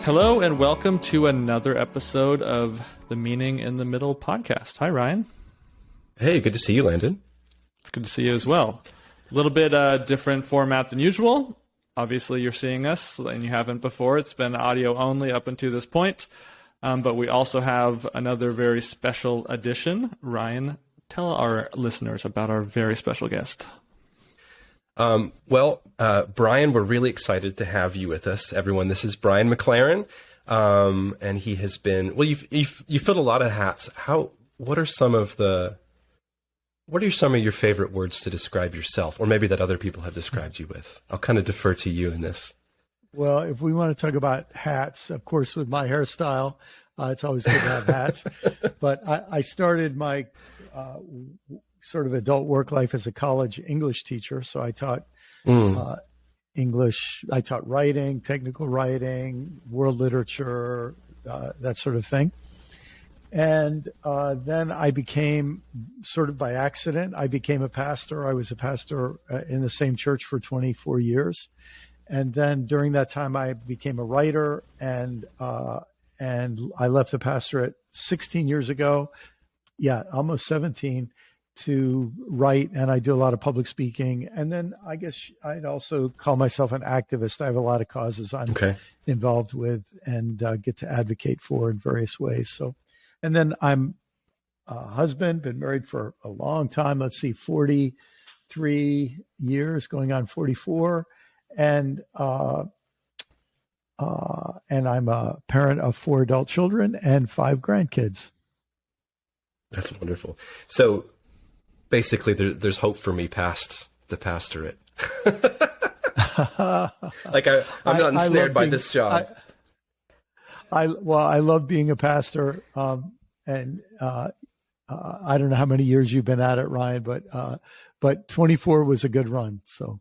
Hello and welcome to another episode of the Meaning in the Middle podcast. Hi, Ryan. Hey, good to see you, Landon. It's good to see you as well. A little bit different format than usual. Obviously, you're seeing us and you haven't before. It's been audio only up until this point. But we also have another very special edition. Ryan, tell our listeners about our very special guest. Brian, we're really excited to have you with us, everyone. This is Brian McLaren, and he has been, well, you've filled a lot of hats. What are some of your favorite words to describe yourself, or maybe that other people have described you with? I'll kind of defer to you in this. Well, if we want to talk about hats, of course, with my hairstyle, it's always good to have hats. But I started my sort of adult work life as a college English teacher. So I taught English. I taught writing, technical writing, world literature, that sort of thing. And then I became, sort of by accident, I became a pastor. I was a pastor in the same church for 24 years. And then during that time, I became a writer, and I left the pastorate 16 years ago. Yeah, almost 17, to write, and I do a lot of public speaking. And then I guess I'd also call myself an activist. I have a lot of causes I'm involved with and get to advocate for in various ways. So, and then I'm a husband, been married for a long time. Let's see, 43 years, going on 44. And I'm a parent of 4 adult children and 5 grandkids. That's wonderful. So basically there's hope for me past the pastorate. Like I'm not ensnared by this job. I love being a pastor. And I don't know how many years you've been at it, Ryan, but 24 was a good run. So.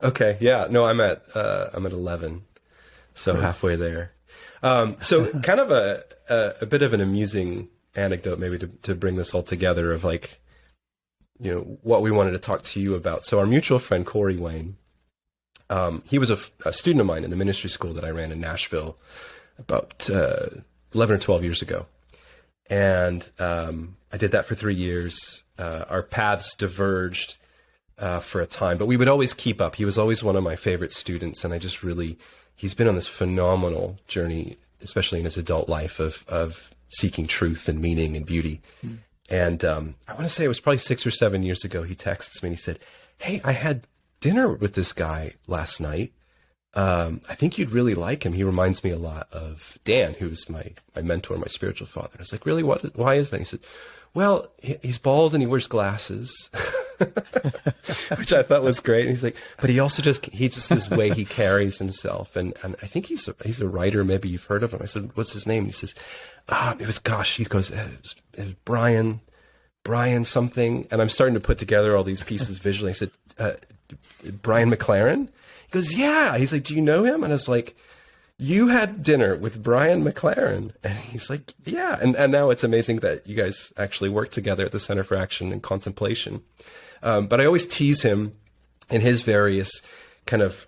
Okay. Yeah, no, I'm at 11. So right. Halfway there. So kind of a bit of an amusing anecdote, maybe to bring this all together, of like, you know, what we wanted to talk to you about. So our mutual friend, Corey Wayne, he was a student of mine in the ministry school that I ran in Nashville about 11 or 12 years ago. And I did that for 3 years. Our paths diverged for a time, but we would always keep up. He was always one of my favorite students, and he's been on this phenomenal journey, especially in his adult life, of seeking truth and meaning and beauty. And I want to say it was probably 6 or 7 years ago, he texts me and he said, "Hey, I had dinner with this guy last night. I think you'd really like him. He reminds me a lot of Dan, who's my mentor, my spiritual father." I was like, "Really? Why is that?" He said, "Well, he's bald and he wears glasses," which I thought was great. And he's like, "But he also just this way he carries himself. And I think he's a writer. Maybe you've heard of him." I said, "What's his name?" And he says, he goes, it was Brian something. And I'm starting to put together all these pieces visually. I said, "Brian McLaren?" He goes, "Yeah." He's like, "Do you know him?" And I was like, "You had dinner with Brian McLaren?" And he's like, "Yeah." And now it's amazing that you guys actually work together at the Center for Action and Contemplation. But I always tease him in his various kind of,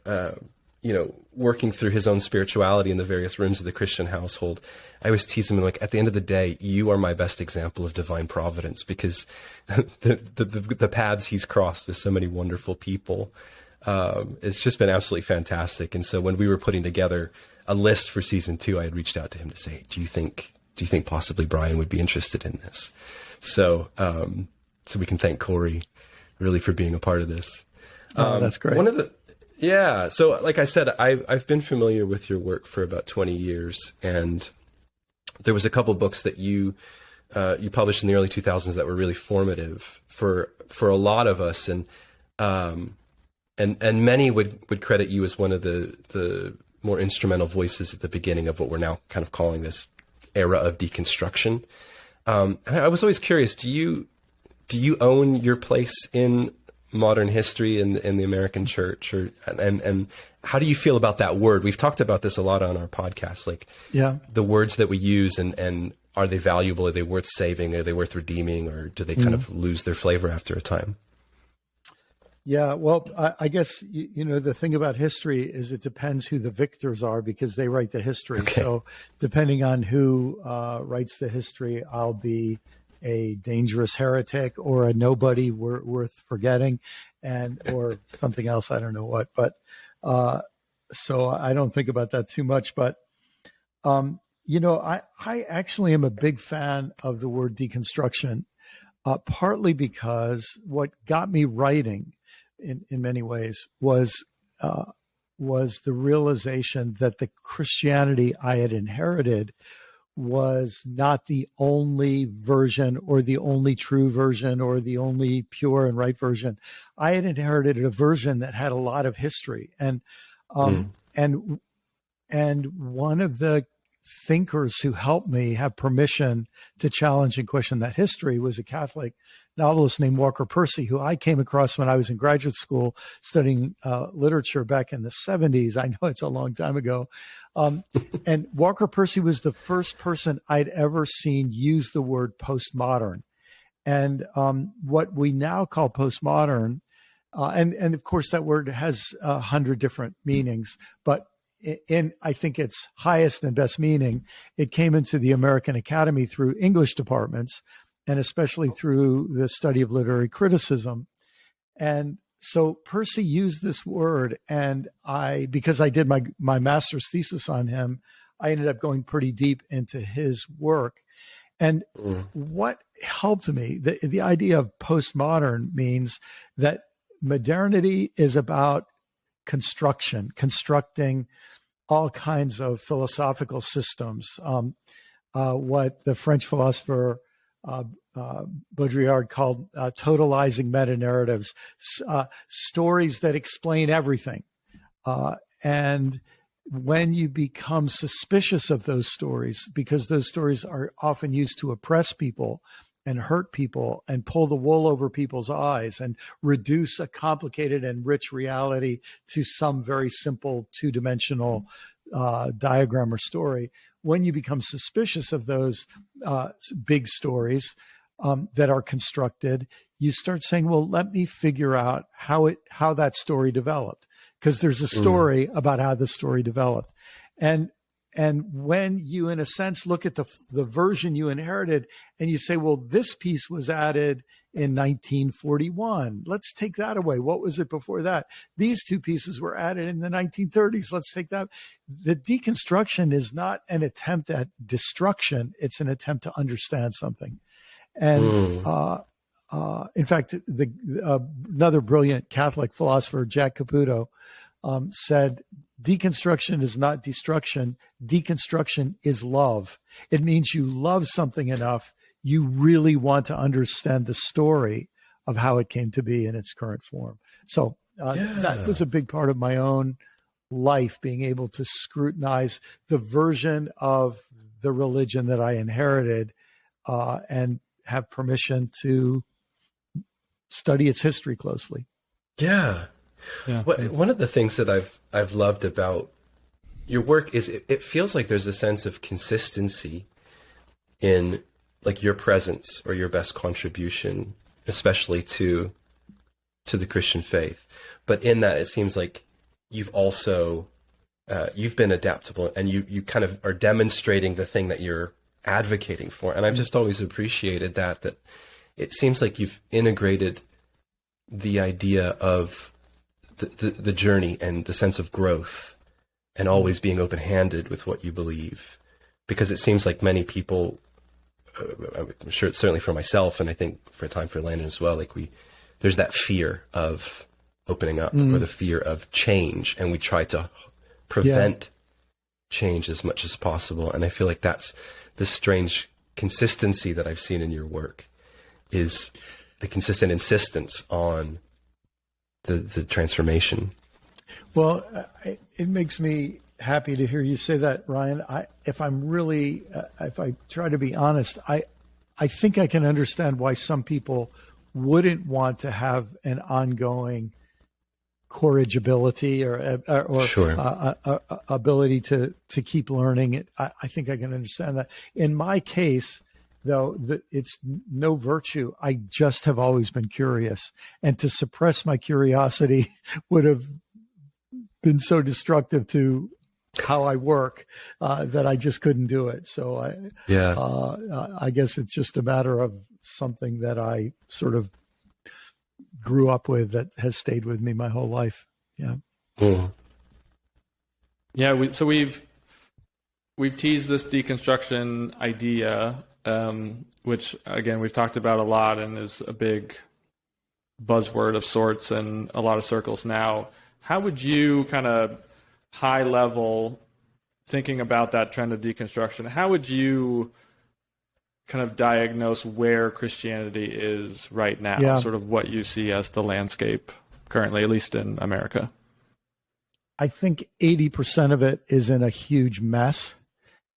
working through his own spirituality in the various rooms of the Christian household. I always tease him, like, at the end of the day, you are my best example of divine providence, because the paths he's crossed with so many wonderful people, it's just been absolutely fantastic. And so when we were putting together a list for season 2, I had reached out to him to say, do you think possibly Brian would be interested in this? So we can thank Corey really for being a part of this. That's great. So like I said, I've been familiar with your work for about 20 years, and there was a couple books that you published in the early 2000s that were really formative for a lot of us, and many would credit you as one of the more instrumental voices at the beginning of what we're now kind of calling this era of deconstruction. And I was always curious, do you own your place in modern history in the American church, and how do you feel about that word? We've talked about this a lot on our podcast, like the words that we use, and are they valuable? Are they worth saving? Are they worth redeeming? Or do they kind of lose their flavor after a time? Yeah, well, I guess the thing about history is it depends who the victors are because they write the history. Okay. So depending on who writes the history, I'll be a dangerous heretic or a nobody worth forgetting, and or something else. I don't know what, but so I don't think about that too much. But I actually am a big fan of the word deconstruction, partly because what got me writing in many ways was the realization that the Christianity I had inherited was not the only version or the only true version or the only pure and right version. I had inherited a version that had a lot of history, and and one of the thinkers who helped me have permission to challenge and question that history was a Catholic novelist named Walker Percy, who I came across when I was in graduate school studying literature back in the 70s. I know it's a long time ago. And Walker Percy was the first person I'd ever seen use the word postmodern. And what we now call postmodern, and of course that word has 100 different meanings, but in I think its highest and best meaning, it came into the American Academy through English departments, and especially through the study of literary criticism. And so Percy used this word, and because I did my master's thesis on him, I ended up going pretty deep into his work. And what helped me, the idea of postmodern means that modernity is about constructing all kinds of philosophical systems. What the French philosopher Baudrillard called totalizing meta-narratives, stories that explain everything. And when you become suspicious of those stories, because those stories are often used to oppress people and hurt people and pull the wool over people's eyes and reduce a complicated and rich reality to some very simple two-dimensional diagram or story. When you become suspicious of those big stories that are constructed, you start saying, well, let me figure out how that story developed, because there's a story about how the story developed. And when you, in a sense, look at the version you inherited and you say, well, this piece was added in 1941. Let's take that away. What was it before that? These two pieces were added in the 1930s. Let's take that. The deconstruction is not an attempt at destruction. It's an attempt to understand something. And in fact, another brilliant Catholic philosopher, Jack Caputo, said, deconstruction is not destruction. Deconstruction is love. It means you love something enough, you really want to understand the story of how it came to be in its current form. So that was a big part of my own life, being able to scrutinize the version of the religion that I inherited and have permission to study its history closely. Yeah. One of the things that I've loved about your work is it feels like there's a sense of consistency in like your presence or your best contribution, especially to the Christian faith. But in that, it seems like you've also you've been adaptable, and you kind of are demonstrating the thing that you're advocating for. And I've just always appreciated that it seems like you've integrated the idea of the journey and the sense of growth, and always being open-handed with what you believe, because it seems like many people, I'm sure it's certainly for myself, and I think for a time for Landon as well, like there's that fear of opening up or the fear of change, and we try to prevent change as much as possible. And I feel like that's this strange consistency that I've seen in your work, is the consistent insistence on the transformation. Well, it makes me happy to hear you say that, Ryan. If I try to be honest, I think I can understand why some people wouldn't want to have an ongoing corrigibility or Sure. Ability to keep learning. I think I can understand that. In my case, though, it's no virtue. I just have always been curious, and to suppress my curiosity would have been so destructive to how I work that I just couldn't do it. So I guess it's just a matter of something that I sort of grew up with that has stayed with me my whole life. Yeah. Mm. Yeah. We've teased this deconstruction idea, which again we've talked about a lot and is a big buzzword of sorts in a lot of circles now. How would you kind of high level, thinking about that trend of deconstruction, how would you kind of diagnose where Christianity is right now, sort of what you see as the landscape currently, at least in America? I think 80% of it is in a huge mess,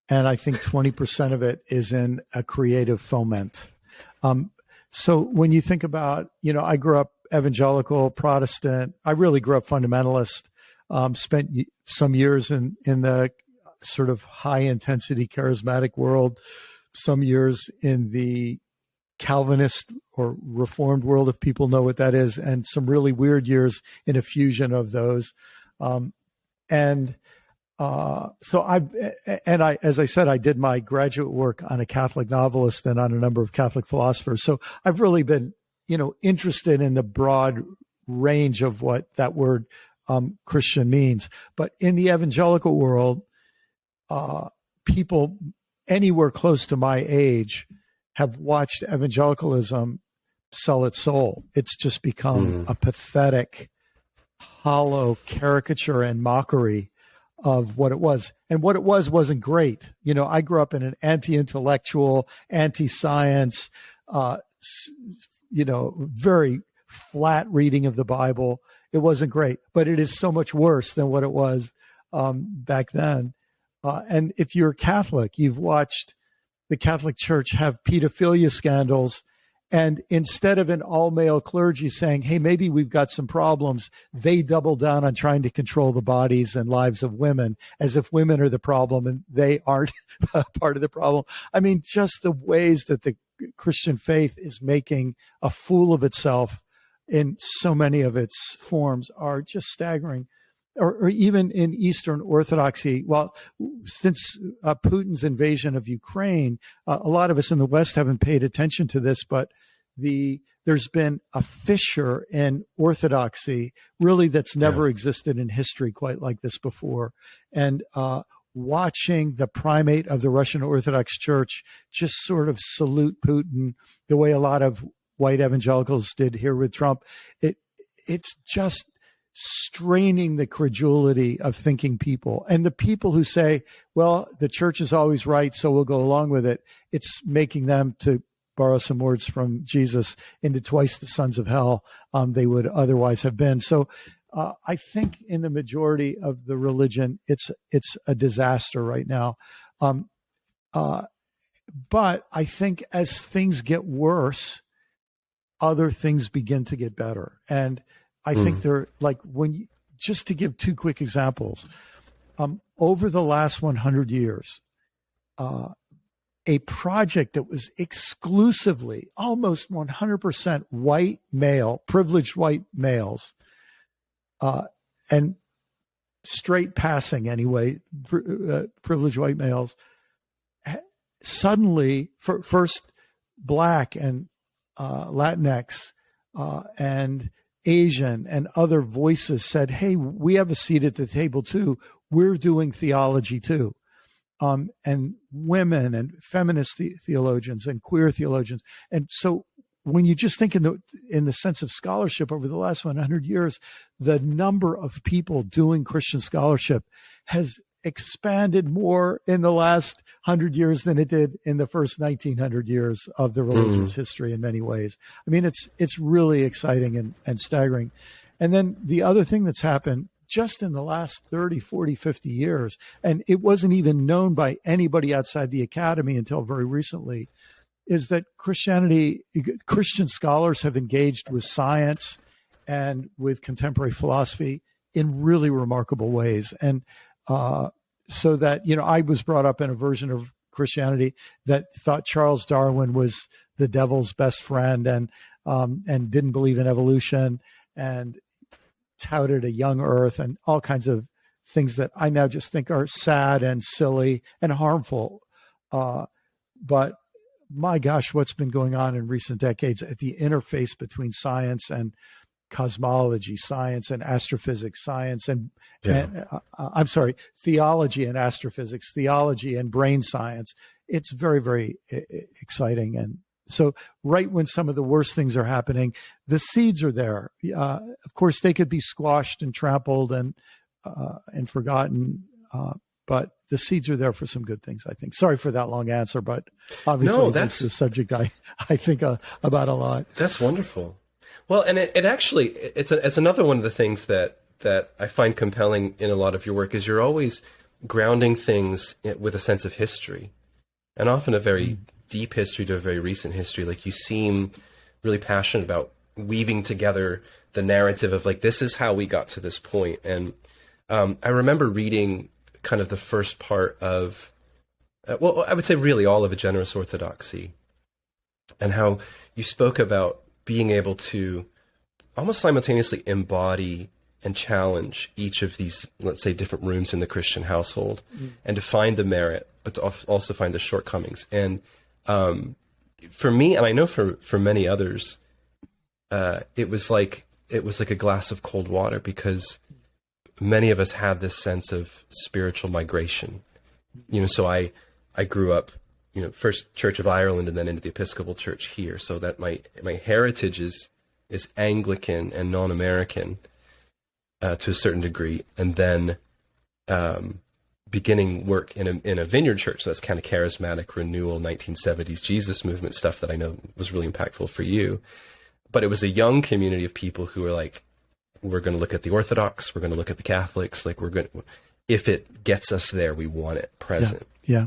and I think 20% of it is in a creative foment. So when you think about, I grew up evangelical, Protestant. I really grew up fundamentalist. Spent some years in the sort of high intensity charismatic world, some years in the Calvinist or Reformed world, if people know what that is, and some really weird years in a fusion of those. So as I said, I did my graduate work on a Catholic novelist and on a number of Catholic philosophers. So I've really been, interested in the broad range of what that word Christian means. But in the evangelical world, people anywhere close to my age have watched evangelicalism sell its soul. It's just become a pathetic, hollow caricature and mockery of what it was. And what it wasn't great. I grew up in an anti-intellectual, anti-science, very flat reading of the Bible. It wasn't great, but it is so much worse than what it was back then. And if you're Catholic, you've watched the Catholic Church have pedophilia scandals. And instead of an all-male clergy saying, hey, maybe we've got some problems, they double down on trying to control the bodies and lives of women as if women are the problem and they aren't part of the problem. I mean, just the ways that the Christian faith is making a fool of itself in so many of its forms are just staggering. Or even in Eastern Orthodoxy, since Putin's invasion of Ukraine, a lot of us in the West haven't paid attention to this, but there's been a fissure in Orthodoxy, really, that's never existed in history quite like this before. And watching the primate of the Russian Orthodox Church just sort of salute Putin the way a lot of white evangelicals did here with Trump, it's just straining the credulity of thinking people. And the people who say, well, the church is always right, so we'll go along with it, it's making them, to borrow some words from Jesus, into twice the sons of hell they would otherwise have been. So I think in the majority of the religion, it's a disaster right now. But I think as things get worse, other things begin to get better. And I think they're like, just to give two quick examples, over the last 100 years, a project that was exclusively almost 100% white male, privileged white males, and straight passing anyway, privileged white males, suddenly, first Black and Latinx and Asian and other voices said, hey, we have a seat at the table too. We're doing theology too. And women and feminist theologians and queer theologians. And so when you just think in the sense of scholarship over the last 100 years, the number of people doing Christian scholarship has expanded more in the last 100 years than it did in the first 1900 years of the religion's history in many ways. I mean, it's really exciting and staggering. And then the other thing that's happened just in the last 30, 40, 50 years, and it wasn't even known by anybody outside the academy until very recently, is that Christian scholars have engaged with science and with contemporary philosophy in really remarkable ways. And so that, I was brought up in a version of Christianity that thought Charles Darwin was the devil's best friend and didn't believe in evolution and touted a young Earth and all kinds of things that I now just think are sad and silly and harmful. But my gosh, what's been going on in recent decades at the interface between science and cosmology, science and astrophysics, science and, theology and astrophysics, theology and brain science. It's very, very exciting. And so right when some of the worst things are happening, the seeds are there. Of course, they could be squashed and trampled and forgotten, but the seeds are there for some good things, I think. Sorry for that long answer, but obviously that's the subject I think about a lot. That's wonderful. Well, and it actually, it's another one of the things that I find compelling in a lot of your work is you're always grounding things with a sense of history, and often a very deep history to a very recent history. Like, you seem really passionate about weaving together the narrative of, like, this is how we got to this point. And I remember reading kind of the first part of, well, I would say really all of A Generous Orthodoxy, and how you spoke about being able to almost simultaneously embody and challenge each of these, let's say, different rooms in the Christian household, and to find the merit, but to also find the shortcomings. And for me, and I know for many others, it was like a glass of cold water, because many of us had this sense of spiritual migration. So I grew up, first Church of Ireland and then into the Episcopal Church here, so that my heritage is Anglican and non-American to a certain degree, and then beginning work in a vineyard church. So that's kind of charismatic renewal, 1970s Jesus movement stuff that I know was really impactful for you. But it was a young community of people who were like, we're going to look at the Orthodox, we're going to look at the Catholics, like, if it gets us there, we want it present. Yeah.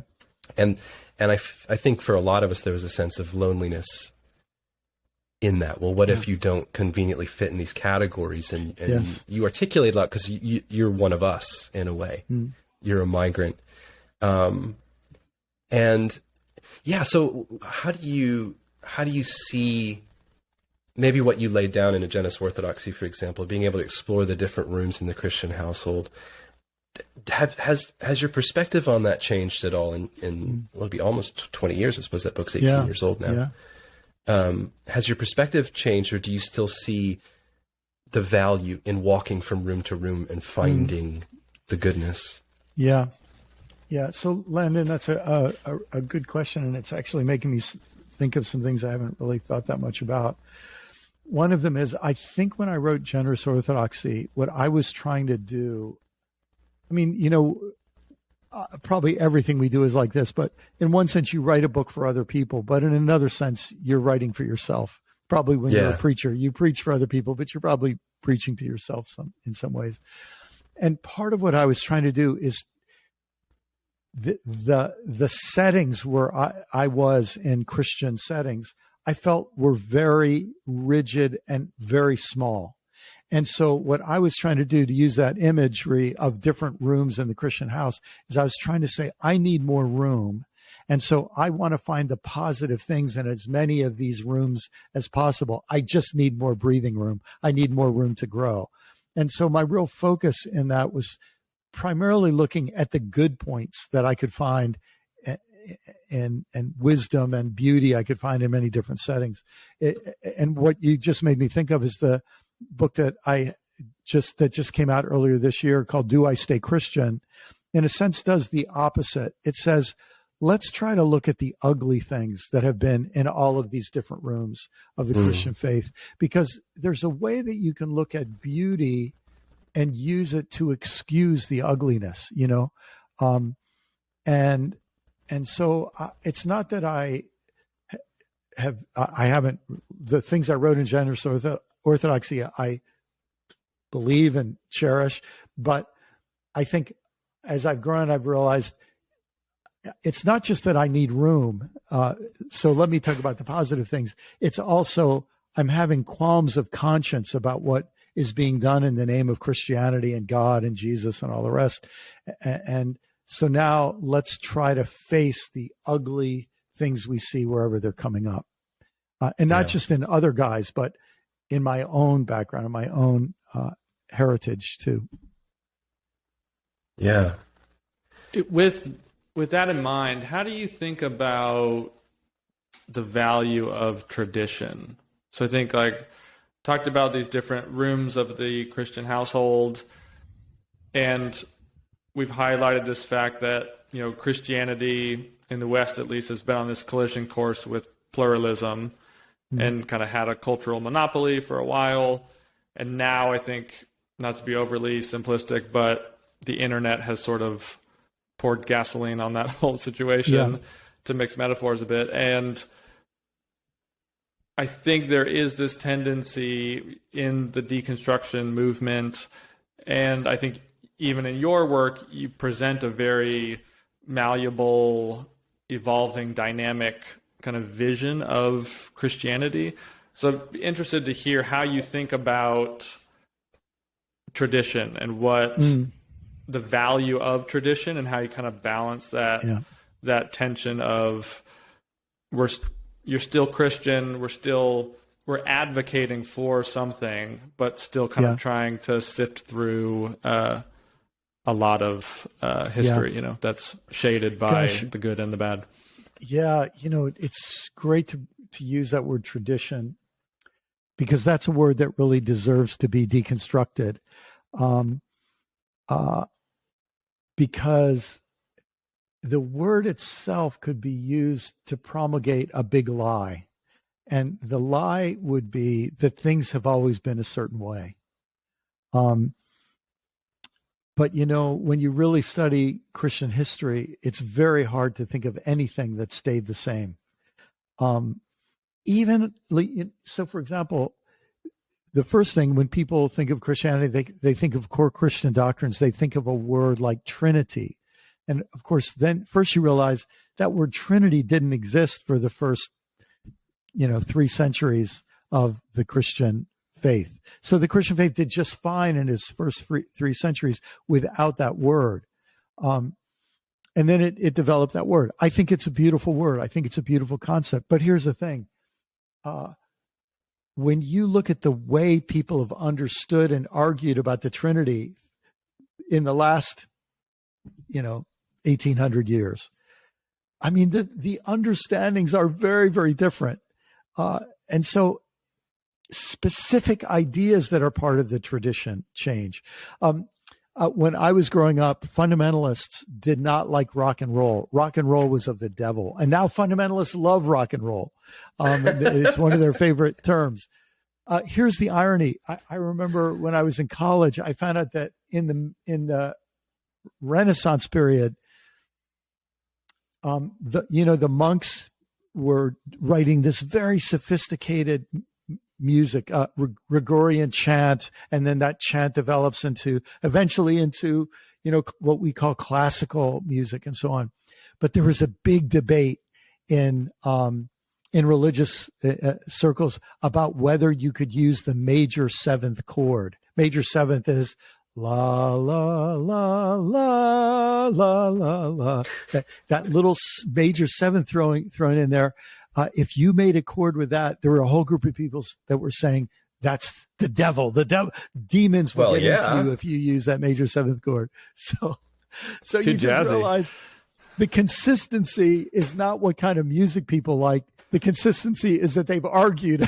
And I think for a lot of us, there was a sense of loneliness in that. Well, what if you don't conveniently fit in these categories? And you articulate a lot, because you're one of us in a way. You're a migrant. So how do you see maybe what you laid down in A Generous Orthodoxy, for example, being able to explore the different rooms in the Christian household? Has your perspective on that changed at all in well, it'll be almost 20 years? I suppose that book's 18 years old now. Has your perspective changed, or do you still see the value in walking from room to room and finding the goodness? Yeah. So, Landon, that's a good question, and it's actually making me think of some things I haven't really thought that much about. One of them is, I think when I wrote Generous Orthodoxy, what I was trying to do, I mean, probably everything we do is like this, but in one sense, you write a book for other people, but in another sense, you're writing for yourself. Probably when you're a preacher, you preach for other people, but you're probably preaching to yourself in some ways. And part of what I was trying to do is the settings where I was in Christian settings, I felt were very rigid and very small. And so what I was trying to do, to use that imagery of different rooms in the Christian house, is I was trying to say, I need more room. And so I want to find the positive things in as many of these rooms as possible. I just need more breathing room. I need more room to grow. And so my real focus in that was primarily looking at the good points that I could find and wisdom and beauty I could find in many different settings. And what you just made me think of is the book that just came out earlier this year called Do I Stay Christian? In a sense does the opposite. It says, let's try to look at the ugly things that have been in all of these different rooms of the Christian faith, because there's a way that you can look at beauty and use it to excuse the ugliness, and so it's not that I haven't, the things I wrote in Generous Orthodoxy, I believe and cherish, but I think as I've grown, I've realized it's not just that I need room. So let me talk about the positive things. It's also, I'm having qualms of conscience about what is being done in the name of Christianity and God and Jesus and all the rest. And So now let's try to face the ugly things we see wherever they're coming up. And not just in other guys, but in my own background, in my own heritage too. Yeah. With that in mind, how do you think about the value of tradition? So I think talked about these different rooms of the Christian household, and we've highlighted this fact that, Christianity in the West at least has been on this collision course with pluralism and kind of had a cultural monopoly for a while. And now I think, not to be overly simplistic, but the internet has sort of poured gasoline on that whole situation, to mix metaphors a bit. And I think there is this tendency in the deconstruction movement, and I think even in your work, you present a very malleable, evolving, dynamic kind of vision of Christianity. So I'd be interested to hear how you think about tradition and what the value of tradition, and how you kind of balance that tension of you're still Christian, we're advocating for something, but still kind of trying to sift through a lot of history, that's shaded by the good and the bad. Yeah, it's great to use that word tradition, because that's a word that really deserves to be deconstructed. Because the word itself could be used to promulgate a big lie. And the lie would be that things have always been a certain way. But, when you really study Christian history, it's very hard to think of anything that stayed the same. So, for example, the first thing when people think of Christianity, they think of core Christian doctrines. They think of a word like Trinity. And of course, then first you realize that word Trinity didn't exist for the first, 3 centuries of the Christian faith. So the Christian faith did just fine in its first 3 centuries without that word. And then it developed that word. I think it's a beautiful word. I think it's a beautiful concept. But here's the thing. When you look at the way people have understood and argued about the Trinity in the last, 1800 years, I mean, the understandings are very, very different. And so specific ideas that are part of the tradition change. When I was growing up, fundamentalists did not like rock and roll. Rock and roll was of the devil. And now fundamentalists love rock and roll. It's one of their favorite terms. Here's the irony. I remember when I was in college, I found out that in the Renaissance period, the monks were writing this very sophisticated music, Gregorian chant, and then that chant develops eventually into what we call classical music and so on. But there was a big debate in religious circles about whether you could use the major seventh chord. Major seventh is la la la la la la la. That little major seventh thrown in there. If you made a chord with that, there were a whole group of people that were saying that's the devil. The devil, demons will get into you if you use that major seventh chord. So you just realize the consistency is not what kind of music people like. The consistency is that they've argued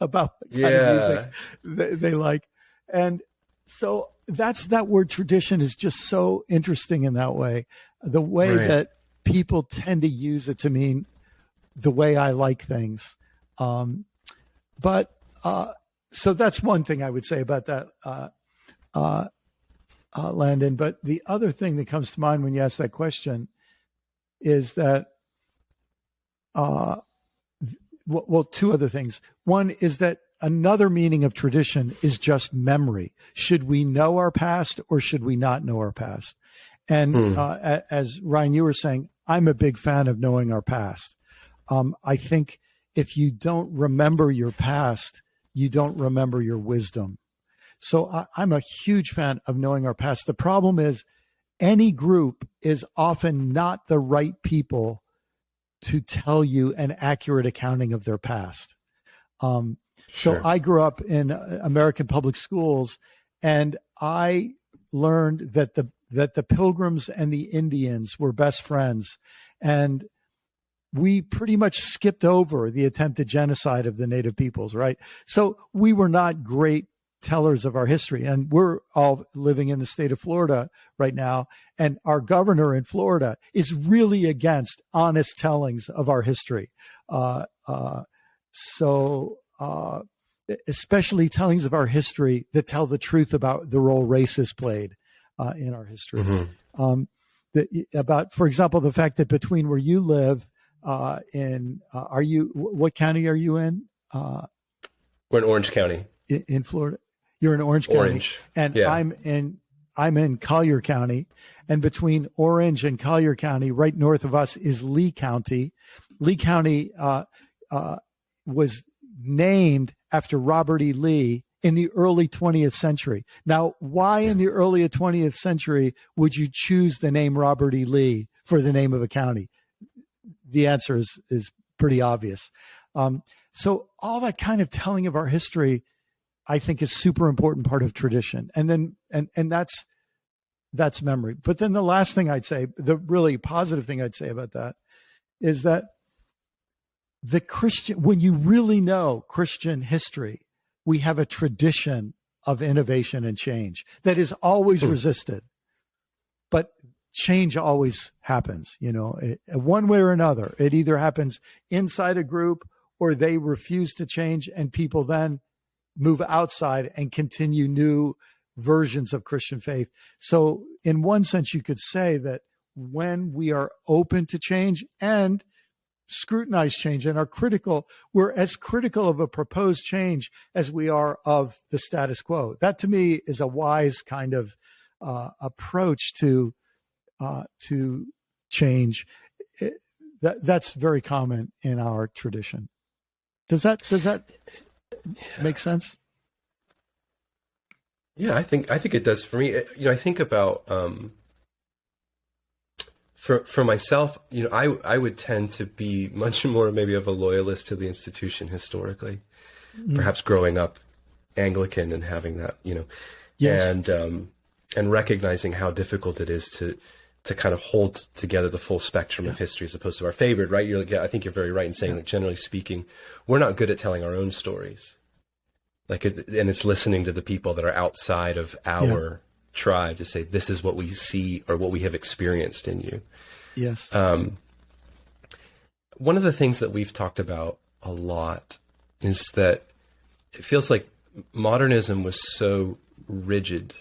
about what kind of music they like. And so that word tradition is just so interesting in that way. The way that people tend to use it to mean the way I like things. So that's one thing I would say about that, Landon. But the other thing that comes to mind when you ask that question is that, two other things. One is that another meaning of tradition is just memory. Should we know our past or should we not know our past? And as Ryan, you were saying, I'm a big fan of knowing our past. I think if you don't remember your past, you don't remember your wisdom. So I'm a huge fan of knowing our past. The problem is any group is often not the right people to tell you an accurate accounting of their past. So Sure. I grew up in American public schools, and I learned that the Pilgrims and the Indians were best friends, and we pretty much skipped over the attempted genocide of the native peoples, right? So we were not great tellers of our history, and we're all living in the state of Florida right now, and our governor in Florida is really against honest tellings of our history. Especially tellings of our history that tell the truth about the role race has played in our history. About, for example, the fact that between where you live what county are you in? We're in Orange County. In Florida. You're in Orange County. And yeah. I'm in Collier County. And between Orange and Collier County, right north of us, is Lee County. Lee County was named after Robert E. Lee in the early 20th century. Now, why in the early 20th century would you choose the name Robert E. Lee for the name of a county? The answer is pretty obvious. So all that kind of telling of our history, I think, is super important part of tradition. And then, and that's memory. But then the last thing I'd say, the really positive thing I'd say about that is that when you really know Christian history, we have a tradition of innovation and change that is always resisted, but change always happens, one way or another. It either happens inside a group or they refuse to change, and people then move outside and continue new versions of Christian faith. So in one sense, you could say that when we are open to change and scrutinize change and are critical, we're as critical of a proposed change as we are of the status quo. That to me is a wise kind of approach to change. That's very common in our tradition. Does that make sense? Yeah, I think it does for me. I think about for myself, I would tend to be much more maybe of a loyalist to the institution historically, perhaps growing up Anglican and having that, Yes. and recognizing how difficult it is to kind of hold together the full spectrum of history as opposed to our favorite, right? I think you're very right in saying that generally speaking, we're not good at telling our own stories. And it's listening to the people that are outside of our tribe to say, this is what we see or what we have experienced in you. Yes. One of the things that we've talked about a lot is that it feels like modernism was so rigid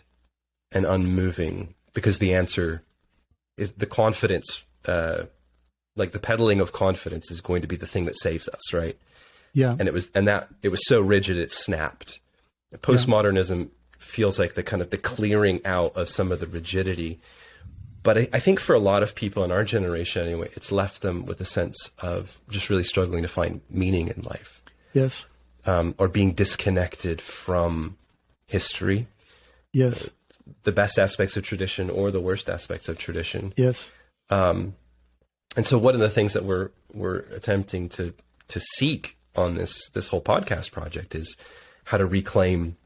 and unmoving because the answer is the confidence, like the peddling of confidence is going to be the thing that saves us, right? Yeah. And it was so rigid it snapped. Postmodernism feels like the kind of the clearing out of some of the rigidity. But I think for a lot of people in our generation anyway, it's left them with a sense of just really struggling to find meaning in life. Yes. Or being disconnected from history. Yes. The best aspects of tradition or the worst aspects of tradition. Yes. And so one of the things that we're attempting to seek on this whole podcast project is how to reclaim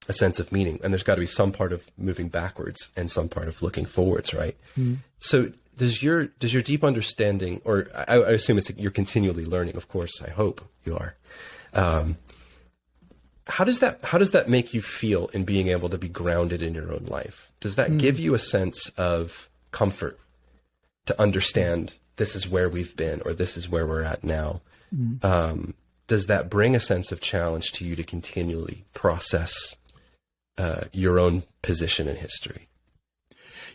a sense of meaning. And there's got to be some part of moving backwards and some part of looking forwards, right? So does your deep understanding, or I assume you're continually learning, of course, I hope you are. How does that make you feel in being able to be grounded in your own life? Does that give you a sense of comfort to understand this is where we've been or this is where we're at now? Does that bring a sense of challenge to you to continually process your own position in history?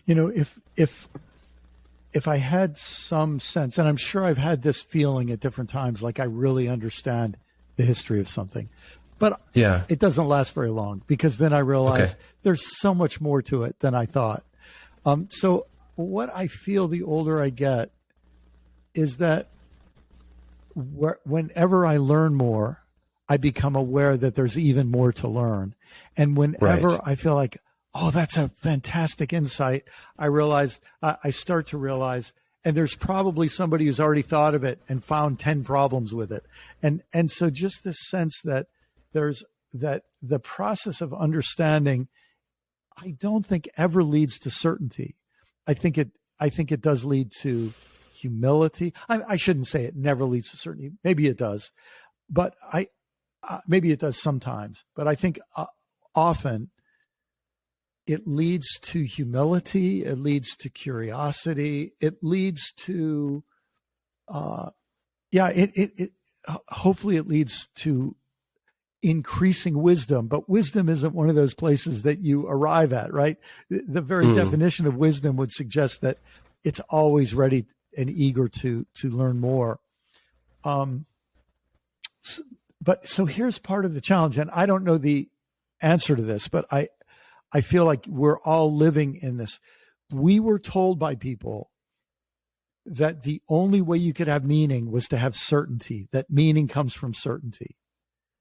If I had some sense, and I'm sure I've had this feeling at different times, like I really understand the history of something, but it doesn't last very long because then I realize there's so much more to it than I thought. So what I feel the older I get is that whenever I learn more, I become aware that there's even more to learn. And whenever I feel like, oh, that's a fantastic insight. I start to realize, and there's probably somebody who's already thought of it and found 10 problems with it. And so just this sense that that the process of understanding, I don't think ever leads to certainty. I think it does lead to humility. I shouldn't say it never leads to certainty. Maybe it does, but maybe it does sometimes. But I think often it leads to humility. It leads to curiosity. It leads to, hopefully it leads to increasing wisdom, but wisdom isn't one of those places that you arrive at, right? The very definition of wisdom would suggest that it's always ready and eager to learn more. So here's part of the challenge, and I don't know the answer to this, but I feel like we're all living in this. We were told by people that the only way you could have meaning was to have certainty, that meaning comes from certainty.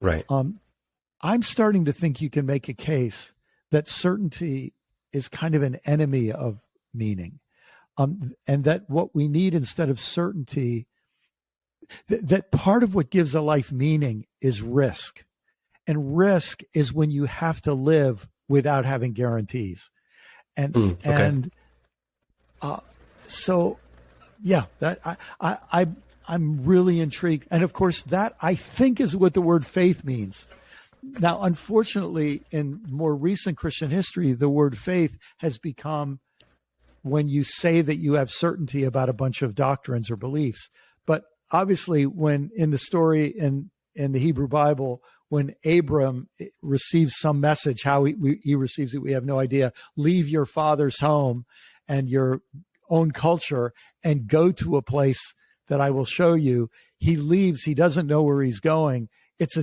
Right. I'm starting to think you can make a case that certainty is kind of an enemy of meaning. And that what we need instead of certainty, that part of what gives a life meaning is risk. And risk is when you have to live without having guarantees. And so yeah, that I'm really intrigued. And of course, that I think is what the word faith means. Now, unfortunately, in more recent Christian history, the word faith has become when you say that you have certainty about a bunch of doctrines or beliefs. But obviously, when in the story in the Hebrew Bible, when Abram receives some message, how he receives it, we have no idea. Leave your father's home and your own culture and go to a place that I will show you. He leaves. He doesn't know where he's going. It's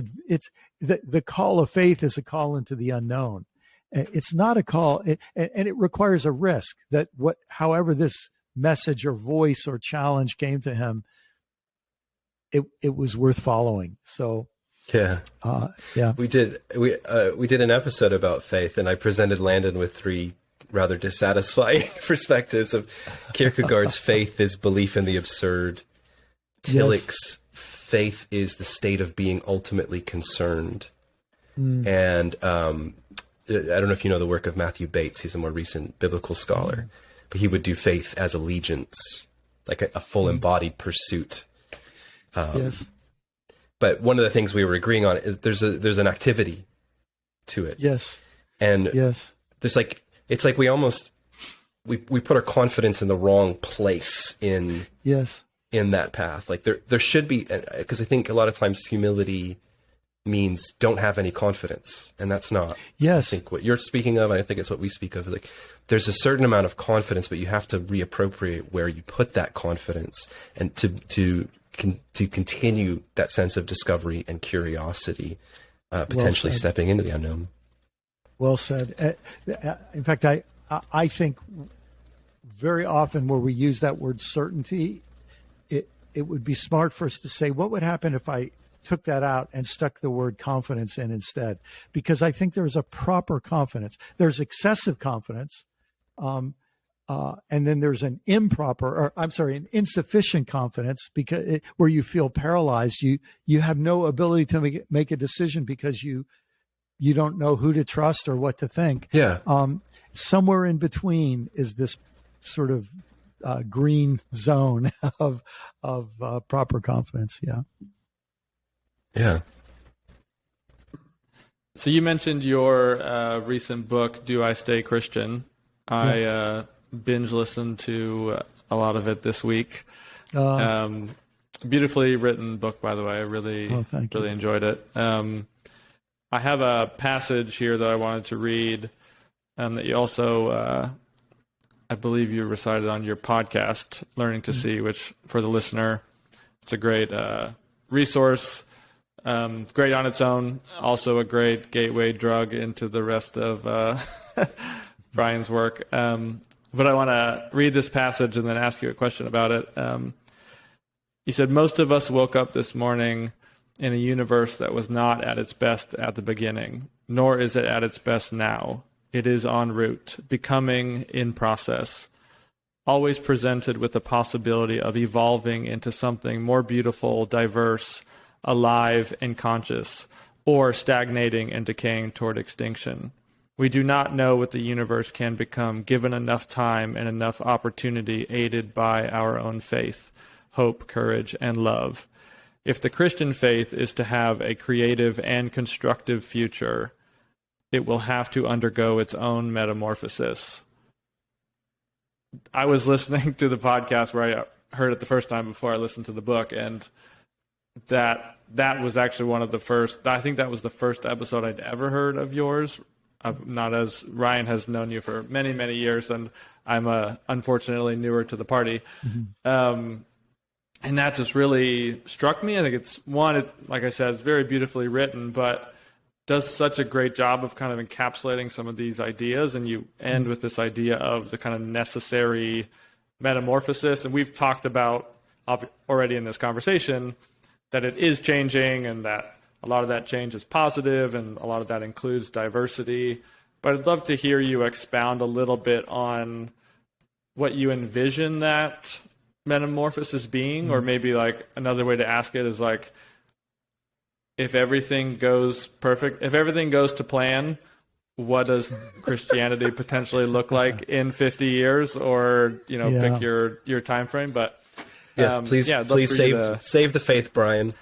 the call of faith is a call into the unknown. It's not a call, and it requires a risk that however this message or voice or challenge came to him, it was worth following. So yeah. We did an episode about faith, and I presented Landon with 3 rather dissatisfying perspectives of Kierkegaard's faith is belief in the absurd. Tillich's faith is the state of being ultimately concerned. And I don't know if you know the work of Matthew Bates. He's a more recent biblical scholar, but he would do faith as allegiance, like a full embodied pursuit. But one of the things we were agreeing on is there's an activity to it. And there's like, it's like we put our confidence in the wrong place in that path. Like there should be, because I think a lot of times humility means don't have any confidence, and that's not. I think what you're speaking of, and I think it's what we speak of. Like there's a certain amount of confidence, but you have to reappropriate where you put that confidence, and to continue that sense of discovery and curiosity, potentially stepping into the unknown. Well said. In fact, I think very often where we use that word certainty, it would be smart for us to say, what would happen if I took that out and stuck the word confidence in instead? Because I think there's a proper confidence. There's excessive confidence. And then there's an insufficient confidence, because where you feel paralyzed, you have no ability to make a decision because you don't know who to trust or what to think. Somewhere in between is this sort of green zone of proper confidence. So you mentioned your recent book, Do I Stay Christian? I binge listened to a lot of it this week. Beautifully written book, by the way. I really enjoyed it. I have a passage here that I wanted to read that you also, I believe you recited on your podcast, Learning to See, which for the listener, it's a great resource. Great on its own. Also a great gateway drug into the rest of Brian's work. But I want to read this passage and then ask you a question about it. He said, most of us woke up this morning in a universe that was not at its best at the beginning, nor is it at its best now. It is en route, becoming in process, always presented with the possibility of evolving into something more beautiful, diverse, alive, and conscious, or stagnating and decaying toward extinction. We do not know what the universe can become given enough time and enough opportunity, aided by our own faith, hope, courage, and love. If the Christian faith is to have a creative and constructive future, it will have to undergo its own metamorphosis. I was listening to the podcast where I heard it the first time before I listened to the book, and that was actually one of the first, I think that was the first episode I'd ever heard of yours. Not as Ryan has known you for many, many years, and I'm unfortunately newer to the party. Mm-hmm. And that just really struck me. I think it's one, like I said, it's very beautifully written, but does such a great job of kind of encapsulating some of these ideas. And you end with this idea of the kind of necessary metamorphosis. And we've talked about already in this conversation that it is changing, and that a lot of that change is positive, and a lot of that includes diversity. But I'd love to hear you expound a little bit on what you envision that metamorphosis being, or maybe like another way to ask it is like, if everything goes perfect, if everything goes to plan, what does Christianity potentially look like in 50 years? Or, pick your time frame. But yes, please save the faith, Brian.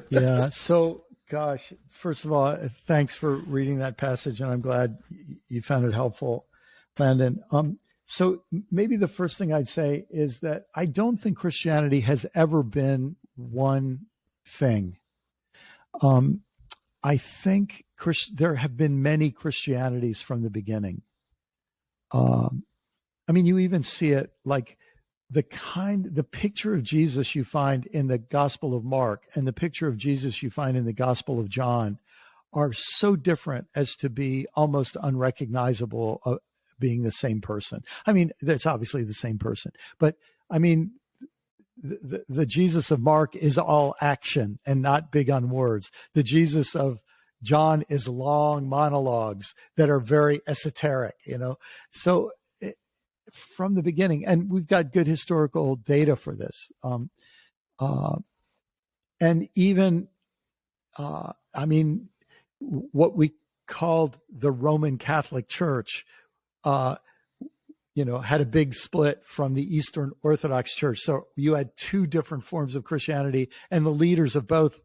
Yeah. So, gosh, first of all, thanks for reading that passage, and I'm glad you found it helpful, Landon. So maybe the first thing I'd say is that I don't think Christianity has ever been one thing. I think there have been many Christianities from the beginning. You even see it like the picture of Jesus you find in the Gospel of Mark and the picture of Jesus you find in the Gospel of John are so different as to be almost unrecognizable, being the same person. That's obviously the same person, but the Jesus of Mark is all action and not big on words. The Jesus of John is long monologues that are very esoteric, So from the beginning, and we've got good historical data for this. And even, what we called the Roman Catholic Church, had a big split from the Eastern Orthodox Church. So you had two different forms of Christianity, and the leaders of both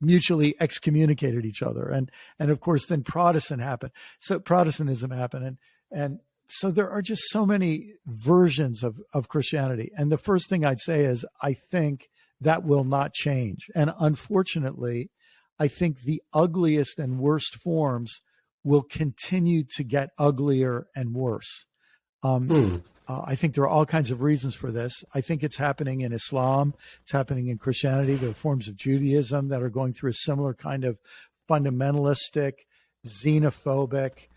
mutually excommunicated each other. And of course, then Protestantism happened. And so there are just so many versions of Christianity. And the first thing I'd say is, I think that will not change. And unfortunately, I think the ugliest and worst forms will continue to get uglier and worse. I think there are all kinds of reasons for this. I think it's happening in Islam. It's happening in Christianity. There are forms of Judaism that are going through a similar kind of fundamentalistic, xenophobic,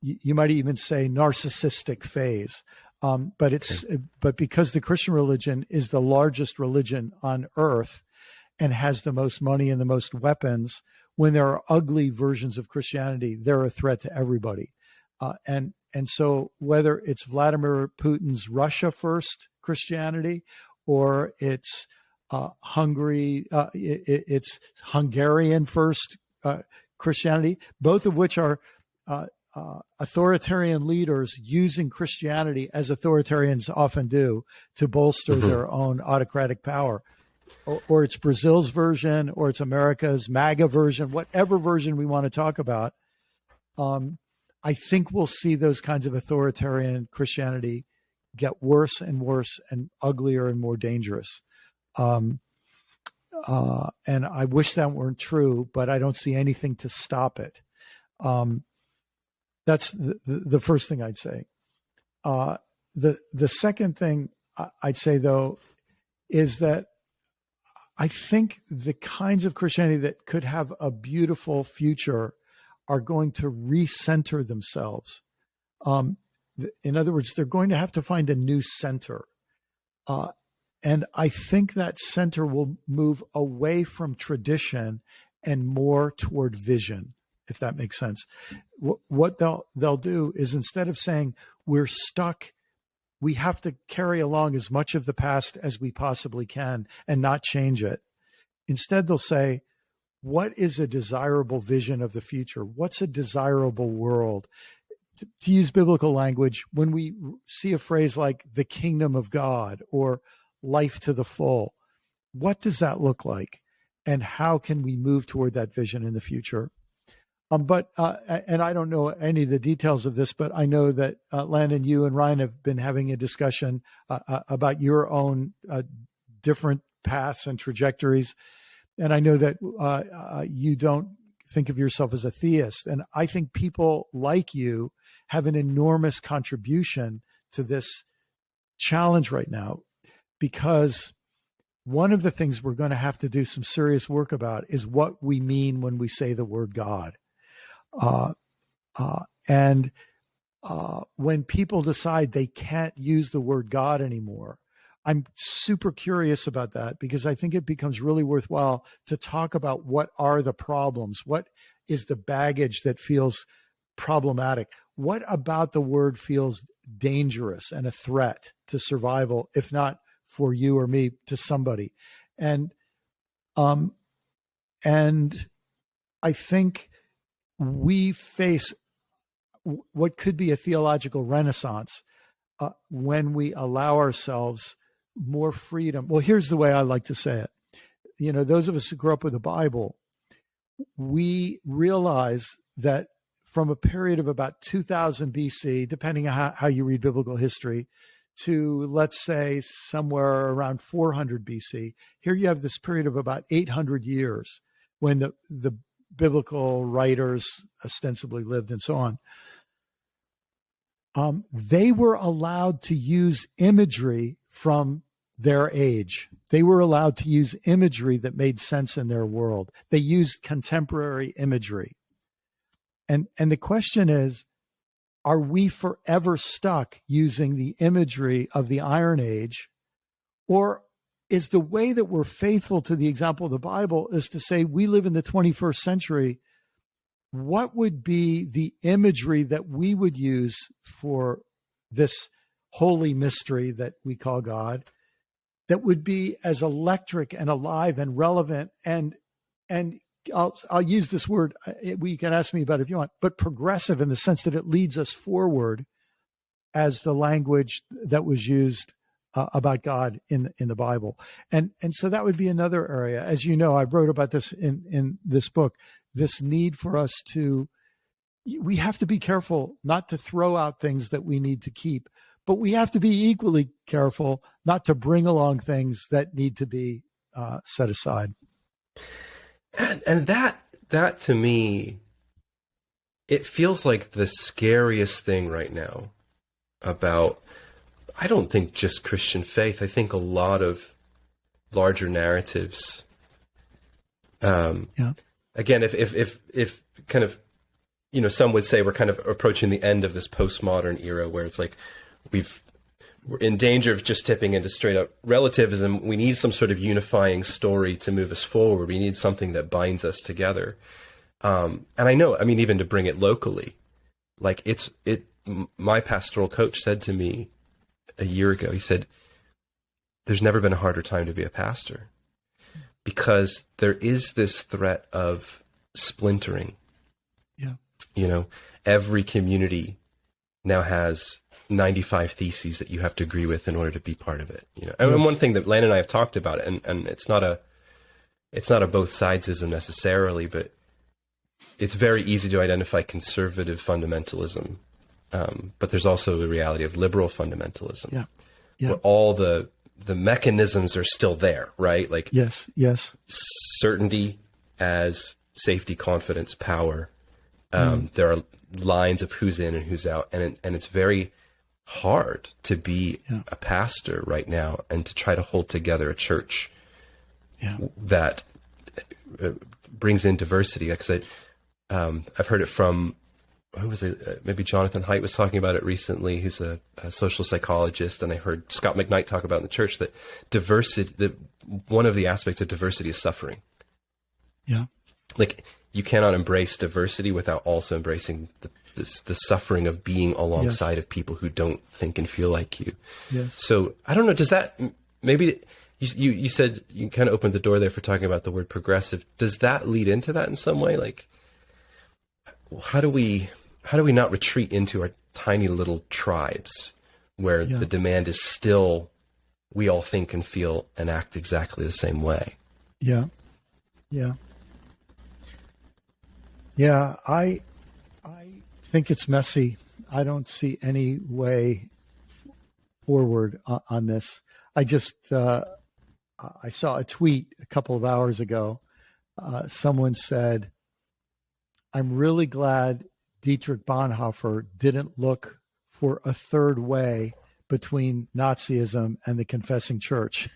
you might even say narcissistic phase. But because the Christian religion is the largest religion on earth and has the most money and the most weapons, when there are ugly versions of Christianity, they're a threat to everybody. And so whether it's Vladimir Putin's Russia first Christianity, or it's it's Hungarian first Christianity, both of which are authoritarian leaders using Christianity, as authoritarians often do, to bolster their own autocratic power. Or it's Brazil's version, or it's America's MAGA version, whatever version we want to talk about. I think we'll see those kinds of authoritarian Christianity get worse and worse and uglier and more dangerous. And I wish that weren't true, but I don't see anything to stop it. That's the first thing I'd say. The second thing I'd say, though, is that I think the kinds of Christianity that could have a beautiful future are going to recenter themselves. In other words, they're going to have to find a new center. And I think that center will move away from tradition and more toward vision, if that makes sense. What they'll do is, instead of saying we're stuck, we have to carry along as much of the past as we possibly can and not change it. Instead, they'll say, what is a desirable vision of the future? What's a desirable world? To use biblical language, when we see a phrase like the kingdom of God or life to the full, what does that look like? And how can we move toward that vision in the future? And I don't know any of the details of this, but I know that Landon, you and Ryan have been having a discussion about your own different paths and trajectories. And I know that you don't think of yourself as a theist. And I think people like you have an enormous contribution to this challenge right now, because one of the things we're going to have to do some serious work about is what we mean when we say the word God. When people decide they can't use the word God anymore, I'm super curious about that, because I think it becomes really worthwhile to talk about what are the problems, what is the baggage that feels problematic, what about the word feels dangerous and a threat to survival, if not for you or me, to somebody. And I think we face what could be a theological renaissance when we allow ourselves more freedom. Well, here's the way I like to say it. Those of us who grew up with the Bible, we realize that from a period of about 2000 BC, depending on how you read biblical history, to, let's say, somewhere around 400 BC, here you have this period of about 800 years when the biblical writers ostensibly lived and so on. They were allowed to use imagery from their age. They were allowed to use imagery that made sense in their world. They used contemporary imagery. And the question is, are we forever stuck using the imagery of the Iron Age? Or is the way that we're faithful to the example of the Bible is to say we live in the 21st century? What would be the imagery that we would use for this holy mystery that we call God, that would be as electric and alive and relevant and I'll use this word, you can ask me about it if you want, but progressive, in the sense that it leads us forward as the language that was used about God in the Bible. And so that would be another area. As you know, I wrote about this in this book, this need for us we have to be careful not to throw out things that we need to keep, but we have to be equally careful not to bring along things that need to be set aside. And that to me, it feels like the scariest thing right now about, I don't think just Christian faith. I think a lot of larger narratives. Again, if kind of, some would say we're kind of approaching the end of this postmodern era where it's like we're in danger of just tipping into straight up relativism. We need some sort of unifying story to move us forward. We need something that binds us together. And I know, even to bring it locally, like my pastoral coach said to me a year ago, he said, there's never been a harder time to be a pastor, because there is this threat of splintering. Yeah. Every community now has 95 theses that you have to agree with in order to be part of it. And one thing that Lan and I have talked about, and it's not a both sidesism necessarily, but it's very easy to identify conservative fundamentalism. But there's also the reality of liberal fundamentalism. Yeah. Where all the mechanisms are still there, right? Like yes. Certainty as safety, confidence, power. There are lines of who's in and who's out, and it's very hard to be a pastor right now and to try to hold together a church that brings in diversity. Because I've heard it from, who was it? Maybe Jonathan Haidt was talking about it recently, who's a social psychologist, and I heard Scott McKnight talk about in the church that diversity, one of the aspects of diversity is suffering. Yeah. like you cannot embrace diversity without also embracing the suffering of being alongside of people who don't think and feel like you. Yes. So I don't know, does that, maybe you said you kind of opened the door there for talking about the word progressive. Does that lead into that in some way? Like, how do we not retreat into our tiny little tribes where the demand is still, we all think and feel and act exactly the same way? Yeah. Yeah. Yeah. I think it's messy. I don't see any way forward on this. I just, I saw a tweet a couple of hours ago. Someone said, I'm really glad Dietrich Bonhoeffer didn't look for a third way between Nazism and the confessing church.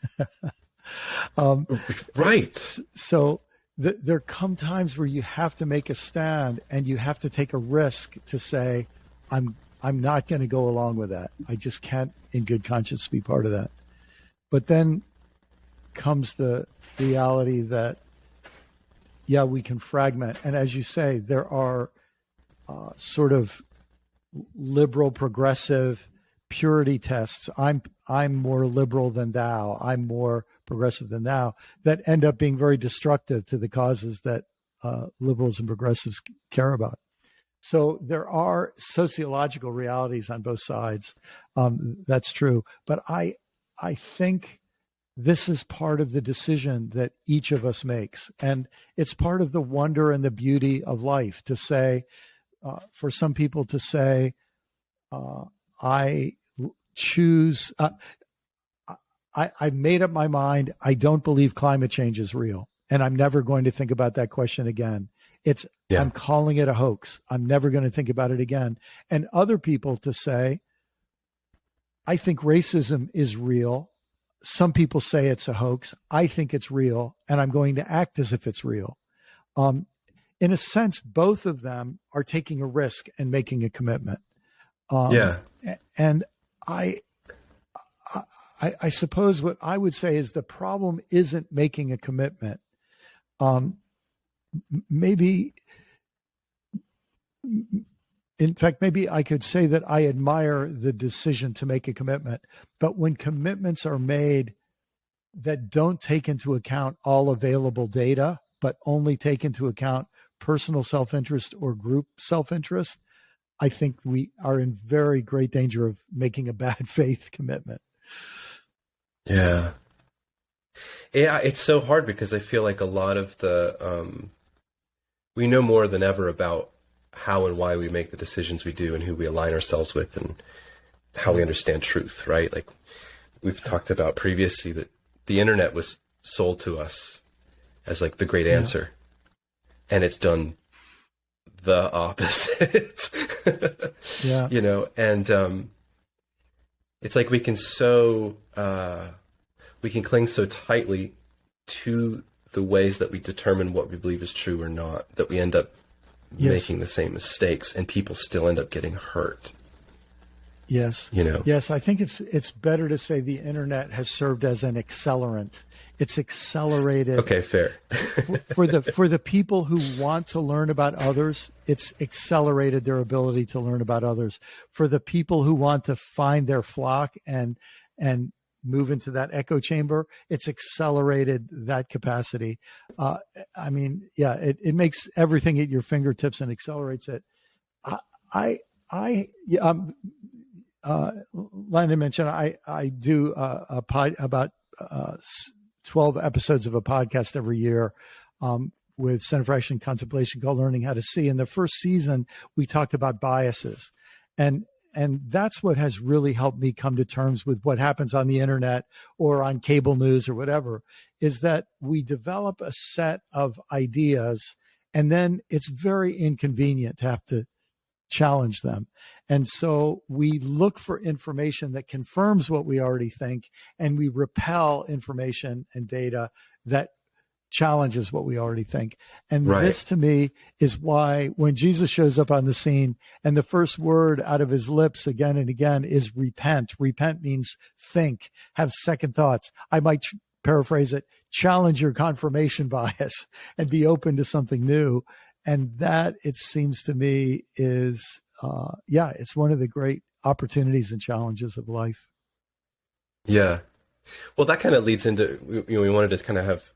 Right. So there come times where you have to make a stand and you have to take a risk to say, I'm not going to go along with that. I just can't in good conscience be part of that. But then comes the reality that, yeah, we can fragment. And as you say, there are sort of liberal, progressive purity tests. I'm more liberal than thou. I'm more progressive than thou, that end up being very destructive to the causes that liberals and progressives care about. So there are sociological realities on both sides. That's true. But I think this is part of the decision that each of us makes. And it's part of the wonder and the beauty of life to say, for some people to say, I choose, I've made up my mind. I don't believe climate change is real. And I'm never going to think about that question again. I'm calling it a hoax. I'm never going to think about it again. And other people to say, I think racism is real. Some people say it's a hoax. I think it's real, and I'm going to act as if it's real. In a sense, both of them are taking a risk and making a commitment. And I suppose what I would say is the problem isn't making a commitment. Maybe I could say that I admire the decision to make a commitment, but when commitments are made that don't take into account all available data, but only take into account personal self-interest or group self-interest, I think we are in very great danger of making a bad faith commitment. Yeah. Yeah, it's so hard because I feel like a lot of the, we know more than ever about how and why we make the decisions we do and who we align ourselves with and how we understand truth, right? Like we've talked about previously that the internet was sold to us as like the great answer, and it's done the opposite. You know, and it's like we can cling so tightly to the ways that we determine what we believe is true or not, that we end up making the same mistakes, and people still end up getting hurt. Yes. You know. Yes, I think it's better to say the internet has served as an accelerant. It's accelerated. Okay, fair. for the people who want to learn about others, it's accelerated their ability to learn about others. For the people who want to find their flock and move into that echo chamber, it's accelerated that capacity. I mean, it makes everything at your fingertips and accelerates it. Landon mentioned I do a pod about 12 episodes of a podcast every year with Center for Action and Contemplation called Learning How to See. In the first season, we talked about biases. And that's what has really helped me come to terms with what happens on the internet or on cable news or whatever, is that we develop a set of ideas and then it's very inconvenient to have to challenge them. And so we look for information that confirms what we already think, and we repel information and data that challenges what we already think. And this to me is why when Jesus shows up on the scene and the first word out of his lips again and again is repent. Repent means think, have second thoughts. I might paraphrase it, challenge your confirmation bias and be open to something new. And that, it seems to me, is, it's one of the great opportunities and challenges of life. Yeah. Well, that kind of leads into, we wanted to kind of have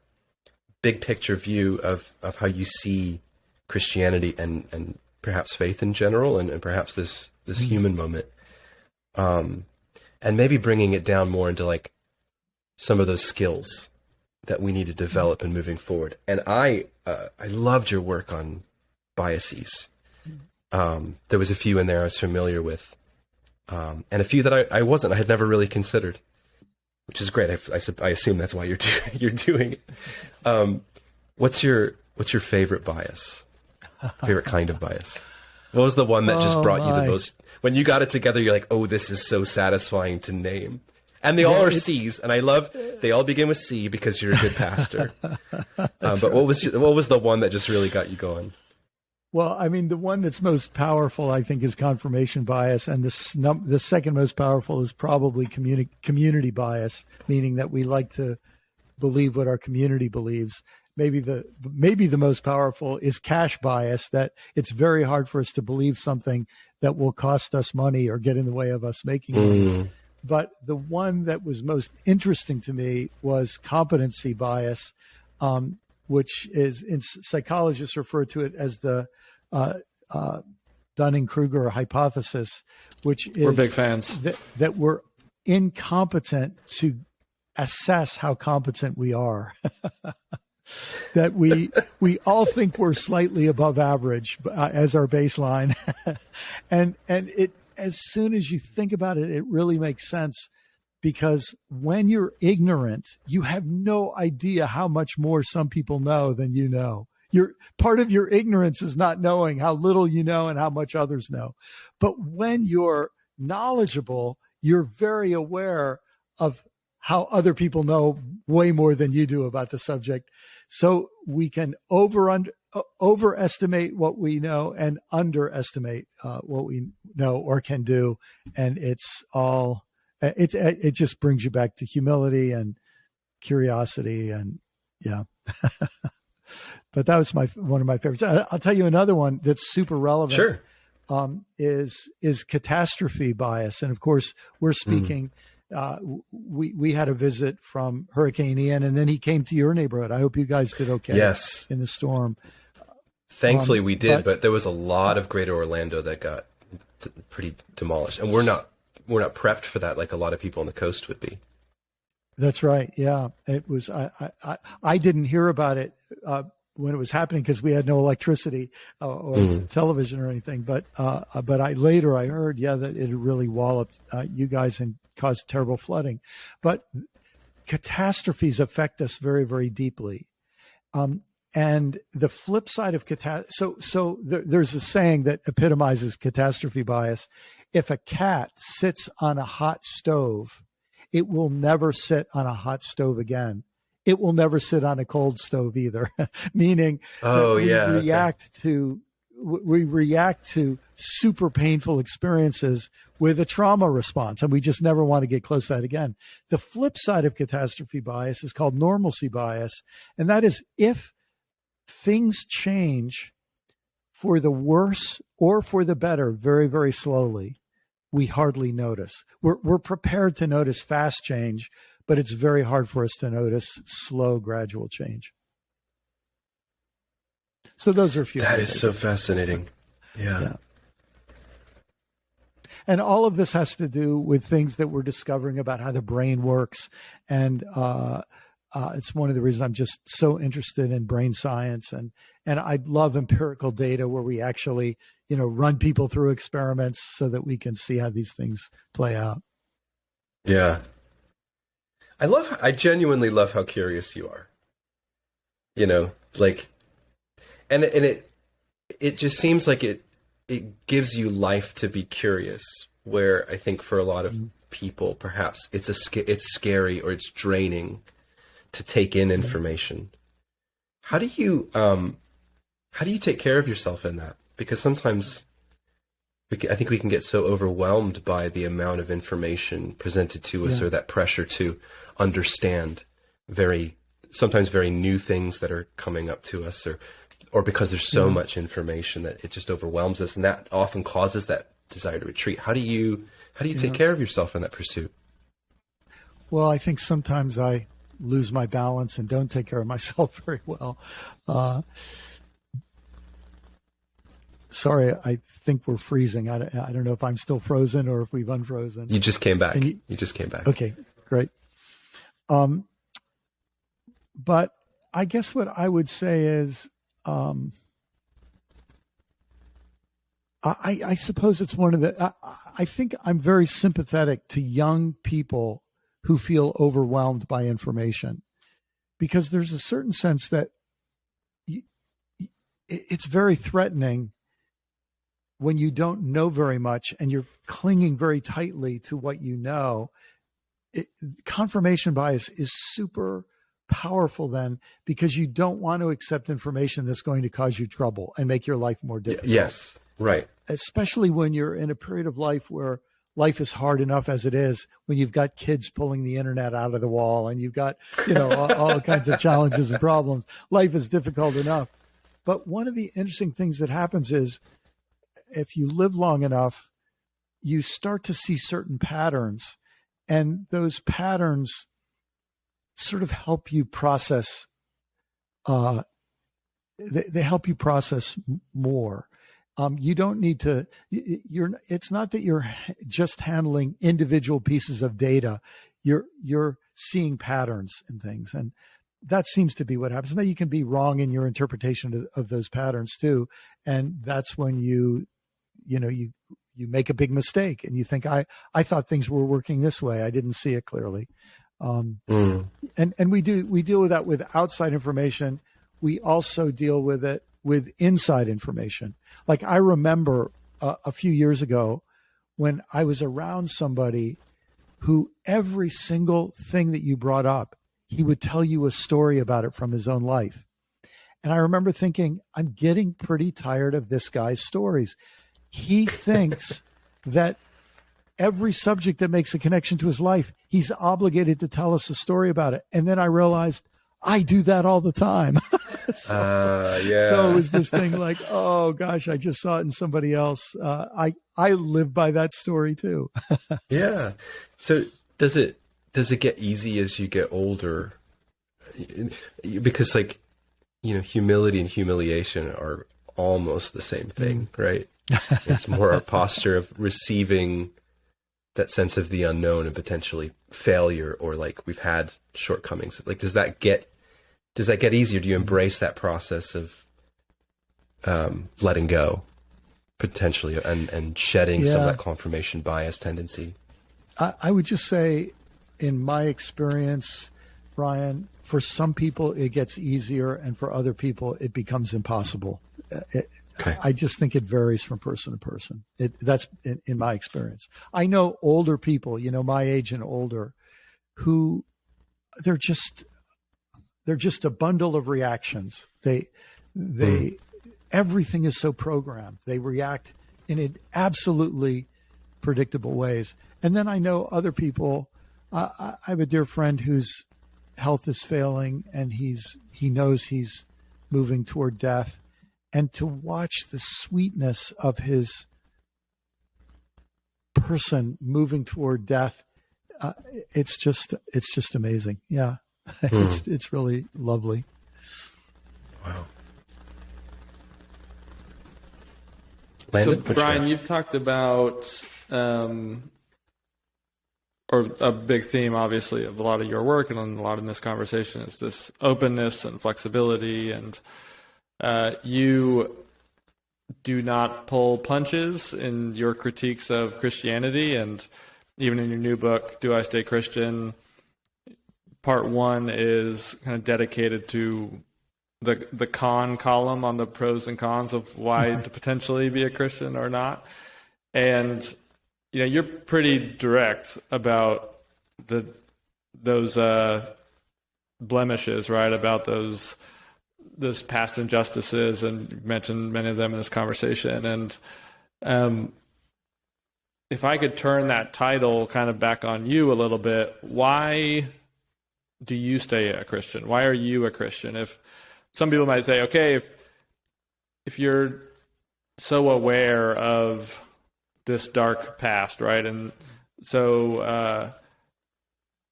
big picture view of how you see Christianity and perhaps faith in general, and perhaps this human moment. And maybe bringing it down more into like some of those skills that we need to develop in moving forward. And I loved your work on biases. There was a few in there I was familiar with, and a few that I wasn't. I had never really considered, which is great. I assume that's why you're doing it. What's your favorite bias? Favorite kind of bias? What was the one that just brought you the most? When you got it together, you're like, oh, this is so satisfying to name. And they all are C's, and I love, they all begin with C because you're a good pastor. But right. What was the one that just really got you going? Well, I mean, the one that's most powerful, I think, is confirmation bias. And the second most powerful is probably community bias, meaning that we like to believe what our community believes. Maybe the most powerful is cash bias, that it's very hard for us to believe something that will cost us money or get in the way of us making money. But the one that was most interesting to me was competency bias, which is, psychologists refer to it as the Dunning-Kruger hypothesis, which is we're big fans that we're incompetent to assess how competent we are. That we all think we're slightly above average as our baseline, and it, as soon as you think about it, it really makes sense, because when you're ignorant, you have no idea how much more some people know than you know. Part of your ignorance is not knowing how little you know and how much others know. But when you're knowledgeable, you're very aware of how other people know way more than you do about the subject. So we can overestimate what we know and underestimate what we know or can do. And it just brings you back to humility and curiosity. And yeah, but that was one of my favorites. I'll tell you another one that's super relevant. Sure. Is catastrophe bias. And of course, we're speaking, we had a visit from Hurricane Ian, and then he came to your neighborhood. I hope you guys did okay. Yes. In the storm. Thankfully we did, but there was a lot of Greater Orlando that got pretty demolished, and we're not prepped for that like a lot of people on the coast would be. That's right. Yeah, it was. I didn't hear about it when it was happening because we had no electricity or television or anything. But I later heard, that it really walloped you guys and caused terrible flooding. But catastrophes affect us very, very deeply. And the flip side of there's a saying that epitomizes catastrophe bias. If a cat sits on a hot stove, it will never sit on a hot stove again. It will never sit on a cold stove either. Meaning we react to super painful experiences with a trauma response, and we just never want to get close to that again. The flip side of catastrophe bias is called normalcy bias. And that is, if things change for the worse or for the better very, very slowly, we hardly notice. We're prepared to notice fast change, but it's very hard for us to notice slow, gradual change. So those are a few. That is so fascinating. Yeah. And all of this has to do with things that we're discovering about how the brain works. And it's one of the reasons I'm just so interested in brain science. And I love empirical data where we actually, run people through experiments so that we can see how these things play out. Yeah. I genuinely love how curious you are. And it just seems like it gives you life to be curious, where I think for a lot of people, perhaps it's scary or it's draining to take in information. How do you take care of yourself in that? Because sometimes I think we can get so overwhelmed by the amount of information presented to us, or that pressure to understand sometimes very new things that are coming up to us, or because there's so much information that it just overwhelms us, and that often causes that desire to retreat. How do you take care of yourself in that pursuit? Well, I think sometimes I lose my balance and don't take care of myself very well. Sorry, I think we're freezing. I don't know if I'm still frozen or if we've unfrozen. You just came back. You just came back. Okay, great. But I guess what I would say is, I suppose it's one of the, I think I'm very sympathetic to young people who feel overwhelmed by information, because there's a certain sense that it's very threatening when you don't know very much and you're clinging very tightly to what you know. Confirmation bias is super powerful then, because you don't want to accept information that's going to cause you trouble and make your life more difficult. Yes, right. Especially when you're in a period of life where life is hard enough as it is, when you've got kids pulling the internet out of the wall and you've got, all kinds of challenges and problems. Life is difficult enough. But one of the interesting things that happens is, if you live long enough, you start to see certain patterns, and those patterns sort of help you process. They help you process more. You don't need to. It's not that you're just handling individual pieces of data. You're seeing patterns and things, and that seems to be what happens. Now, you can be wrong in your interpretation of those patterns too, and that's when you make a big mistake and you think, I thought things were working this way. I didn't see it clearly. And we deal with that with outside information. We also deal with it with inside information. Like, I remember a few years ago when I was around somebody who every single thing that you brought up, he would tell you a story about it from his own life. And I remember thinking, I'm getting pretty tired of this guy's stories. He thinks that every subject that makes a connection to his life, he's obligated to tell us a story about it. And then I realized I do that all the time. So it was this thing like, oh gosh, I just saw it in somebody else. I live by that story too. Yeah. So does it get easy as you get older? Because humility and humiliation are almost the same thing, right? It's more our posture of receiving that sense of the unknown and potentially failure, or like we've had shortcomings. Like, does that get easier? Do you embrace that process of letting go potentially and shedding some of that confirmation bias tendency? I would just say, in my experience, Brian, for some people it gets easier, and for other people it becomes impossible. Okay. I just think it varies from person to person. That's in my experience. I know older people, my age and older, who they're just a bundle of reactions. Everything is so programmed. They react in absolutely predictable ways. And then I know other people. I have a dear friend whose health is failing, and he knows he's moving toward death. And to watch the sweetness of his person moving toward death, it's just amazing. Yeah, it's really lovely. Wow. Landon, so Brian, you've talked about, or a big theme, obviously, of a lot of your work and a lot in this conversation is this openness and flexibility, and you do not pull punches in your critiques of Christianity, and even in your new book, Do I Stay Christian? Part 1 is kind of dedicated to the con column on the pros and cons of why to potentially be a Christian or not. And you're pretty direct about those blemishes, right? About those past injustices, and you mentioned many of them in this conversation. And if I could turn that title kind of back on you a little bit, why do you stay a Christian? Why are you a Christian? If some people might say, okay, if you're so aware of this dark past, right, and so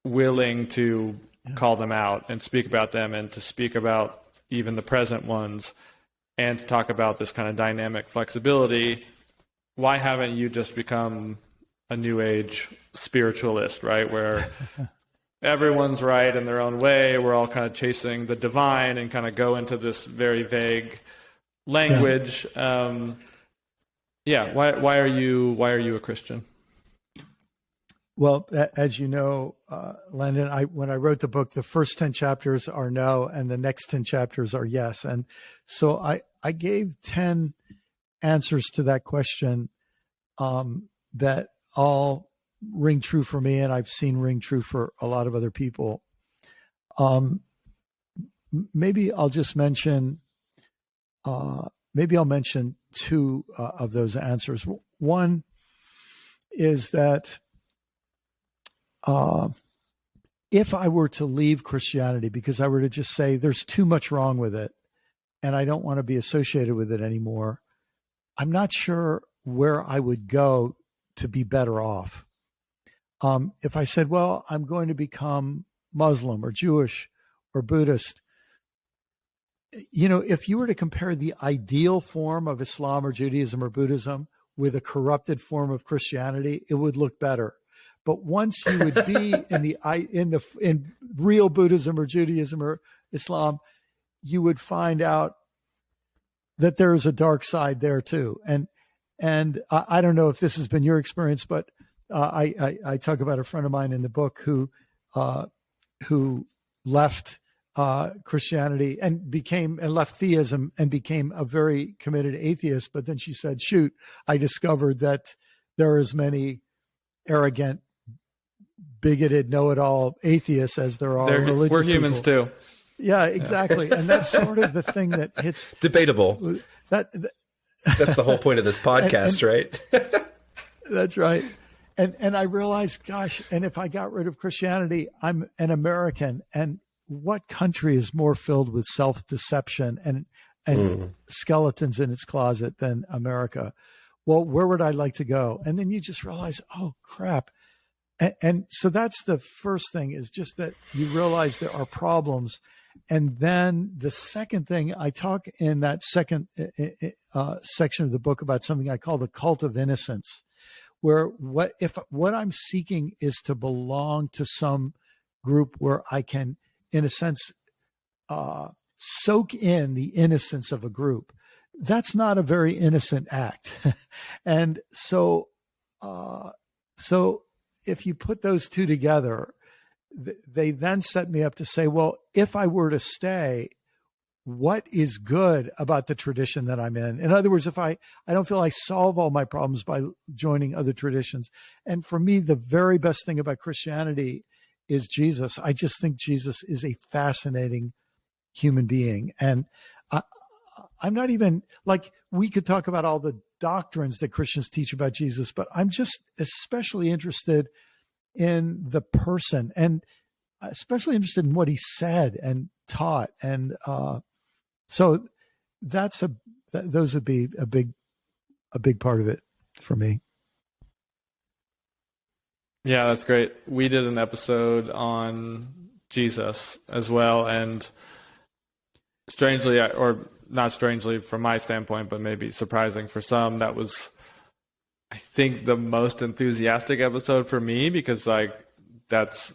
willing to call them out and speak about them, and to speak about even the present ones, and to talk about this kind of dynamic flexibility, why haven't you just become a New Age spiritualist, right, where everyone's right in their own way, we're all kind of chasing the divine and kind of go into this very vague language? Why are you a Christian? Well, as you know, Landon, when I wrote the book, the first 10 chapters are no, and the next 10 chapters are yes. And so I gave 10 answers to that question that all ring true for me, and I've seen ring true for a lot of other people. Maybe I'll just mention, maybe I'll mention two of those answers. One is that if I were to leave Christianity, because I were to just say there's too much wrong with it and I don't want to be associated with it anymore, I'm not sure where I would go to be better off. If I said, well, I'm going to become Muslim or Jewish or Buddhist, if you were to compare the ideal form of Islam or Judaism or Buddhism with a corrupted form of Christianity, it would look better. But once you would be in real Buddhism or Judaism or Islam, you would find out that there is a dark side there too. And I don't know if this has been your experience, but I talk about a friend of mine in the book who left Christianity and left theism and became a very committed atheist. But then she said, shoot, I discovered that there are as many arrogant, bigoted, know-it-all atheists as there are religious We're humans people. too. Yeah, exactly. And that's sort of the thing that hits. Debatable. That's the whole point of this podcast, right? That's right. And I realized, gosh, and if I got rid of Christianity, I'm an American. And what country is more filled with self-deception and skeletons in its closet than America? Well, where would I like to go? And then you just realize, oh, crap. And so that's the first thing, is just that you realize there are problems. And then the second thing, I talk in that second section of the book about something I call the cult of innocence, where what I'm seeking is to belong to some group where I can, in a sense, soak in the innocence of a group. That's not a very innocent act. And so if you put those two together, they then set me up to say, well, if I were to stay, what is good about the tradition that I'm in? In other words, if I don't feel I solve all my problems by joining other traditions. And for me, the very best thing about Christianity is Jesus. I just think Jesus is a fascinating human being. And I'm not even, like, we could talk about all the doctrines that Christians teach about Jesus, but I'm just especially interested in the person, and especially interested in what he said and taught. And so those would be a big part of it for me. Yeah, that's great. We did an episode on Jesus as well, and strangely, or not strangely from my standpoint, but maybe surprising for some, that was, I think, the most enthusiastic episode for me, because that's,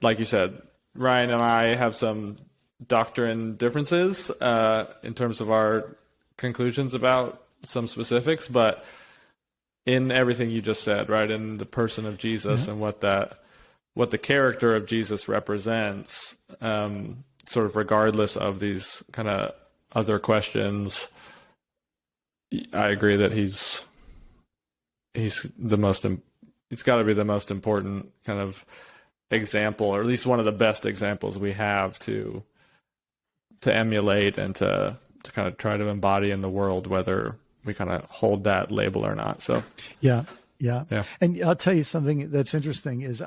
like you said, Ryan and I have some doctrine differences in terms of our conclusions about some specifics, but in everything you just said, right, in the person of Jesus and what the character of Jesus represents, sort of regardless of these kind of other questions, I agree that he's got to be the most important kind of example, or at least one of the best examples we have to emulate and to kind of try to embody in the world, whether we kind of hold that label or not. So yeah. And I'll tell you something that's interesting is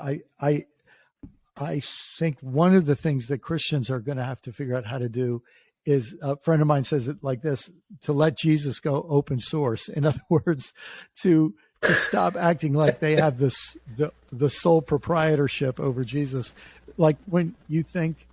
I think one of the things that Christians are going to have to figure out how to do is, a friend of mine says it like this: to let Jesus go open source. In other words, to stop acting like they have the sole proprietorship over Jesus. Like when you think,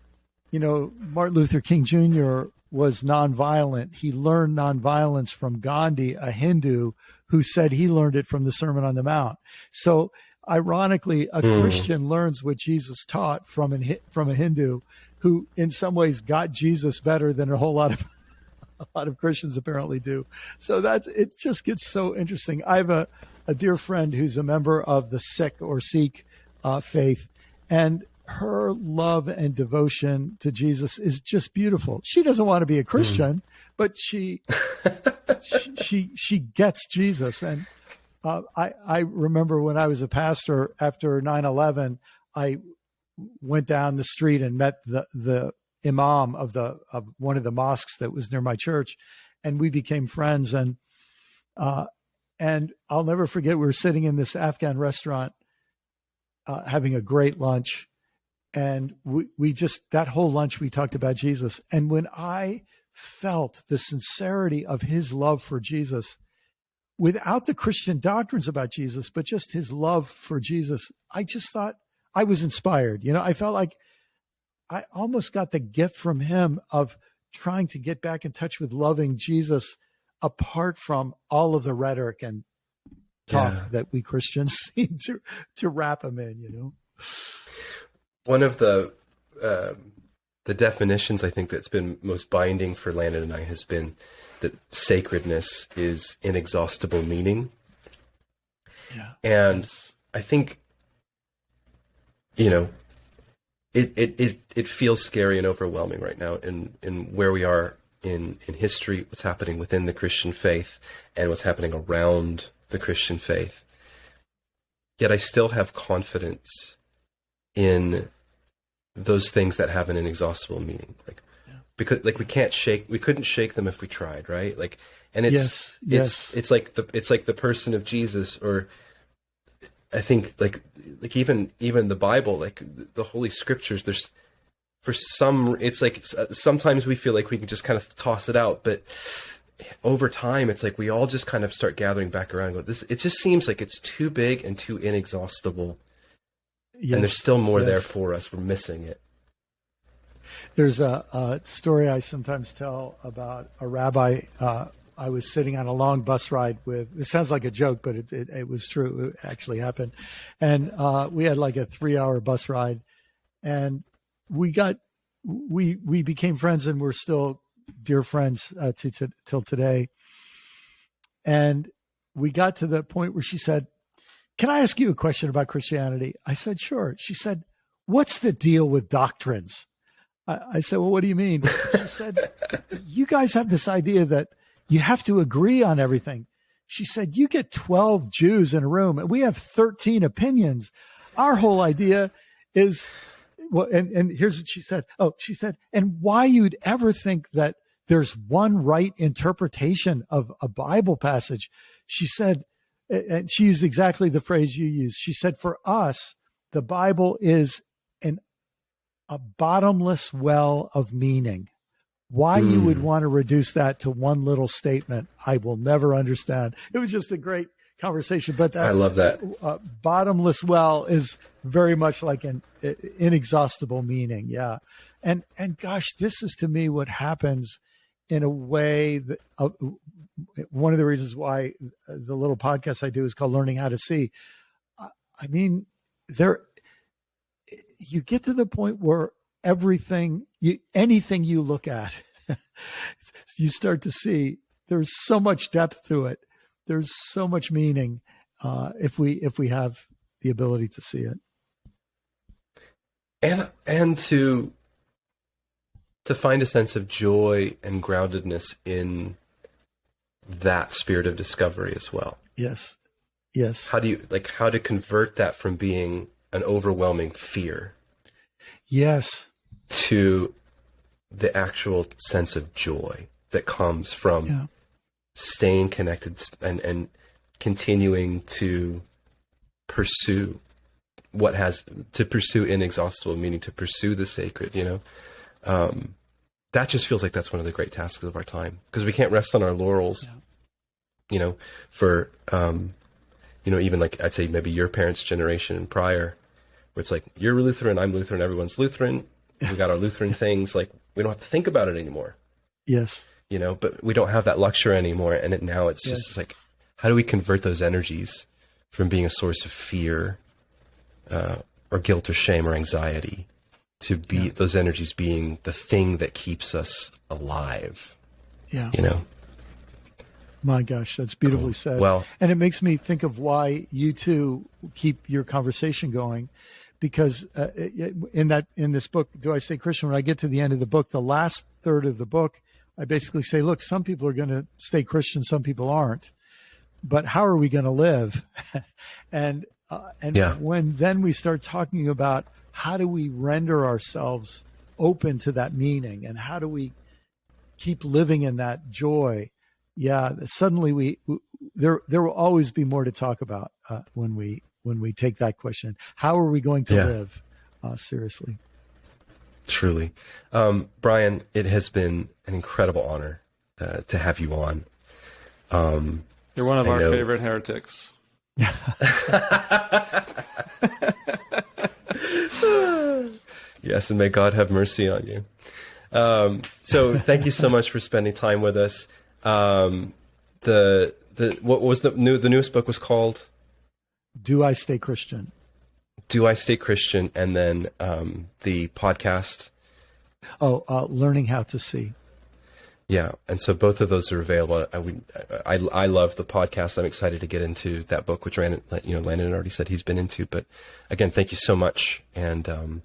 Martin Luther King Jr. was nonviolent. He learned nonviolence from Gandhi, a Hindu who said he learned it from the Sermon on the Mount. So ironically, a Christian learns what Jesus taught from a Hindu who in some ways got Jesus better than a lot of Christians apparently do. So it just gets so interesting. I have a dear friend who's a member of the Sikh faith, and her love and devotion to Jesus is just beautiful. She doesn't want to be a Christian, but she gets Jesus. And I remember when I was a pastor after 9/11, I went down the street and met the imam of one of the mosques that was near my church, and we became friends. And I'll never forget, we were sitting in this Afghan restaurant having a great lunch. And we just, that whole lunch, we talked about Jesus. And when I felt the sincerity of his love for Jesus, without the Christian doctrines about Jesus, but just his love for Jesus, I just thought I was inspired. I felt like I almost got the gift from him of trying to get back in touch with loving Jesus apart from all of the rhetoric and talk that we Christians seem to wrap him in, One of the definitions I think that's been most binding for Landon and I has been that sacredness is inexhaustible meaning. Yeah. And yes. I think, it feels scary and overwhelming right now in where we are in history, what's happening within the Christian faith and what's happening around the Christian faith. Yet I still have confidence in those things that have an inexhaustible meaning, because we couldn't shake them if we tried, right? And it's like the person of Jesus, or I think like even the Bible, like the Holy Scriptures. There's it's like sometimes we feel like we can just kind of toss it out, but over time it's like we all just kind of start gathering back around. And go, it just seems like it's too big and too inexhaustible. Yes, and there's still more there for us. We're missing it. There's a story I sometimes tell about a rabbi. I was sitting on a long bus ride with, it sounds like a joke, but it was true. It actually happened. And we had like a 3-hour bus ride, and we became friends, and we're still dear friends till today. And we got to the point where she said, "Can I ask you a question about Christianity?" I said, "Sure." She said, "What's the deal with doctrines?" I said, "Well, what do you mean?" She said, "You guys have this idea that you have to agree on everything." She said, "You get 12 Jews in a room and we have 13 opinions. Our whole idea is," well, and here's what she said. Oh, she said, "And why you'd ever think that there's one right interpretation of a Bible passage?" She said, and she used exactly the phrase you used. She said, "For us, the Bible is a bottomless well of meaning. Why you would want to reduce that to one little statement, I will never understand." It was just a great conversation. But I love that. Bottomless well is very much like an inexhaustible meaning. Yeah. And gosh, this is to me what happens in a way that one of the reasons why the little podcast I do is called Learning How to See. I mean, you get to the point where anything you look at, you start to see there's so much depth to it. There's so much meaning if we have the ability to see it. And to find a sense of joy and groundedness in that spirit of discovery as well. Yes. How to convert that from being an overwhelming fear, yes, to the actual sense of joy that comes from staying connected and continuing to pursue what has to pursue inexhaustible meaning, to pursue the sacred, that just feels like that's one of the great tasks of our time, because we can't rest on our laurels, for, even like I'd say maybe your parents' generation and prior, where it's like, you're Lutheran, I'm Lutheran, everyone's Lutheran. We got our Lutheran things. Like, we don't have to think about it anymore. Yes. But we don't have that luxury anymore. And now it's just like, how do we convert those energies from being a source of fear, or guilt or shame or anxiety, to be those energies being the thing that keeps us alive? Yeah. My gosh, that's beautifully said. Well, and it makes me think of why you two keep your conversation going, because in this book, Do I Stay Christian? When I get to the end of the book, the last third of the book, I basically say, look, some people are going to stay Christian, some people aren't, but how are we going to live? and when then we start talking about how do we render ourselves open to that meaning, and how do we keep living in that joy? Yeah, suddenly there will always be more to talk about when we take that question. How are we going to live? Seriously. Truly. Brian, it has been an incredible honor to have you on. You're one of our favorite heretics. Yes, and may God have mercy on you. So thank you so much for spending time with us. What was the newest book was called? Do I Stay Christian? Do I Stay Christian? And then the podcast. Learning How to See. Yeah, and so both of those are available. I love the podcast. I'm excited to get into that book, which Landon already said he's been into. But again, thank you so much, and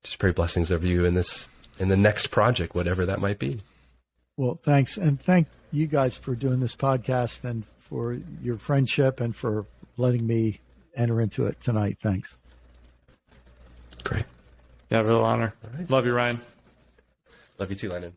just pray blessings over you in the next project, whatever that might be. Well, thanks, and thank you guys for doing this podcast, and for your friendship, and for letting me enter into it tonight. Thanks. Great. Yeah, real honor. All right. Love you, Ryan. Love you too, Landon.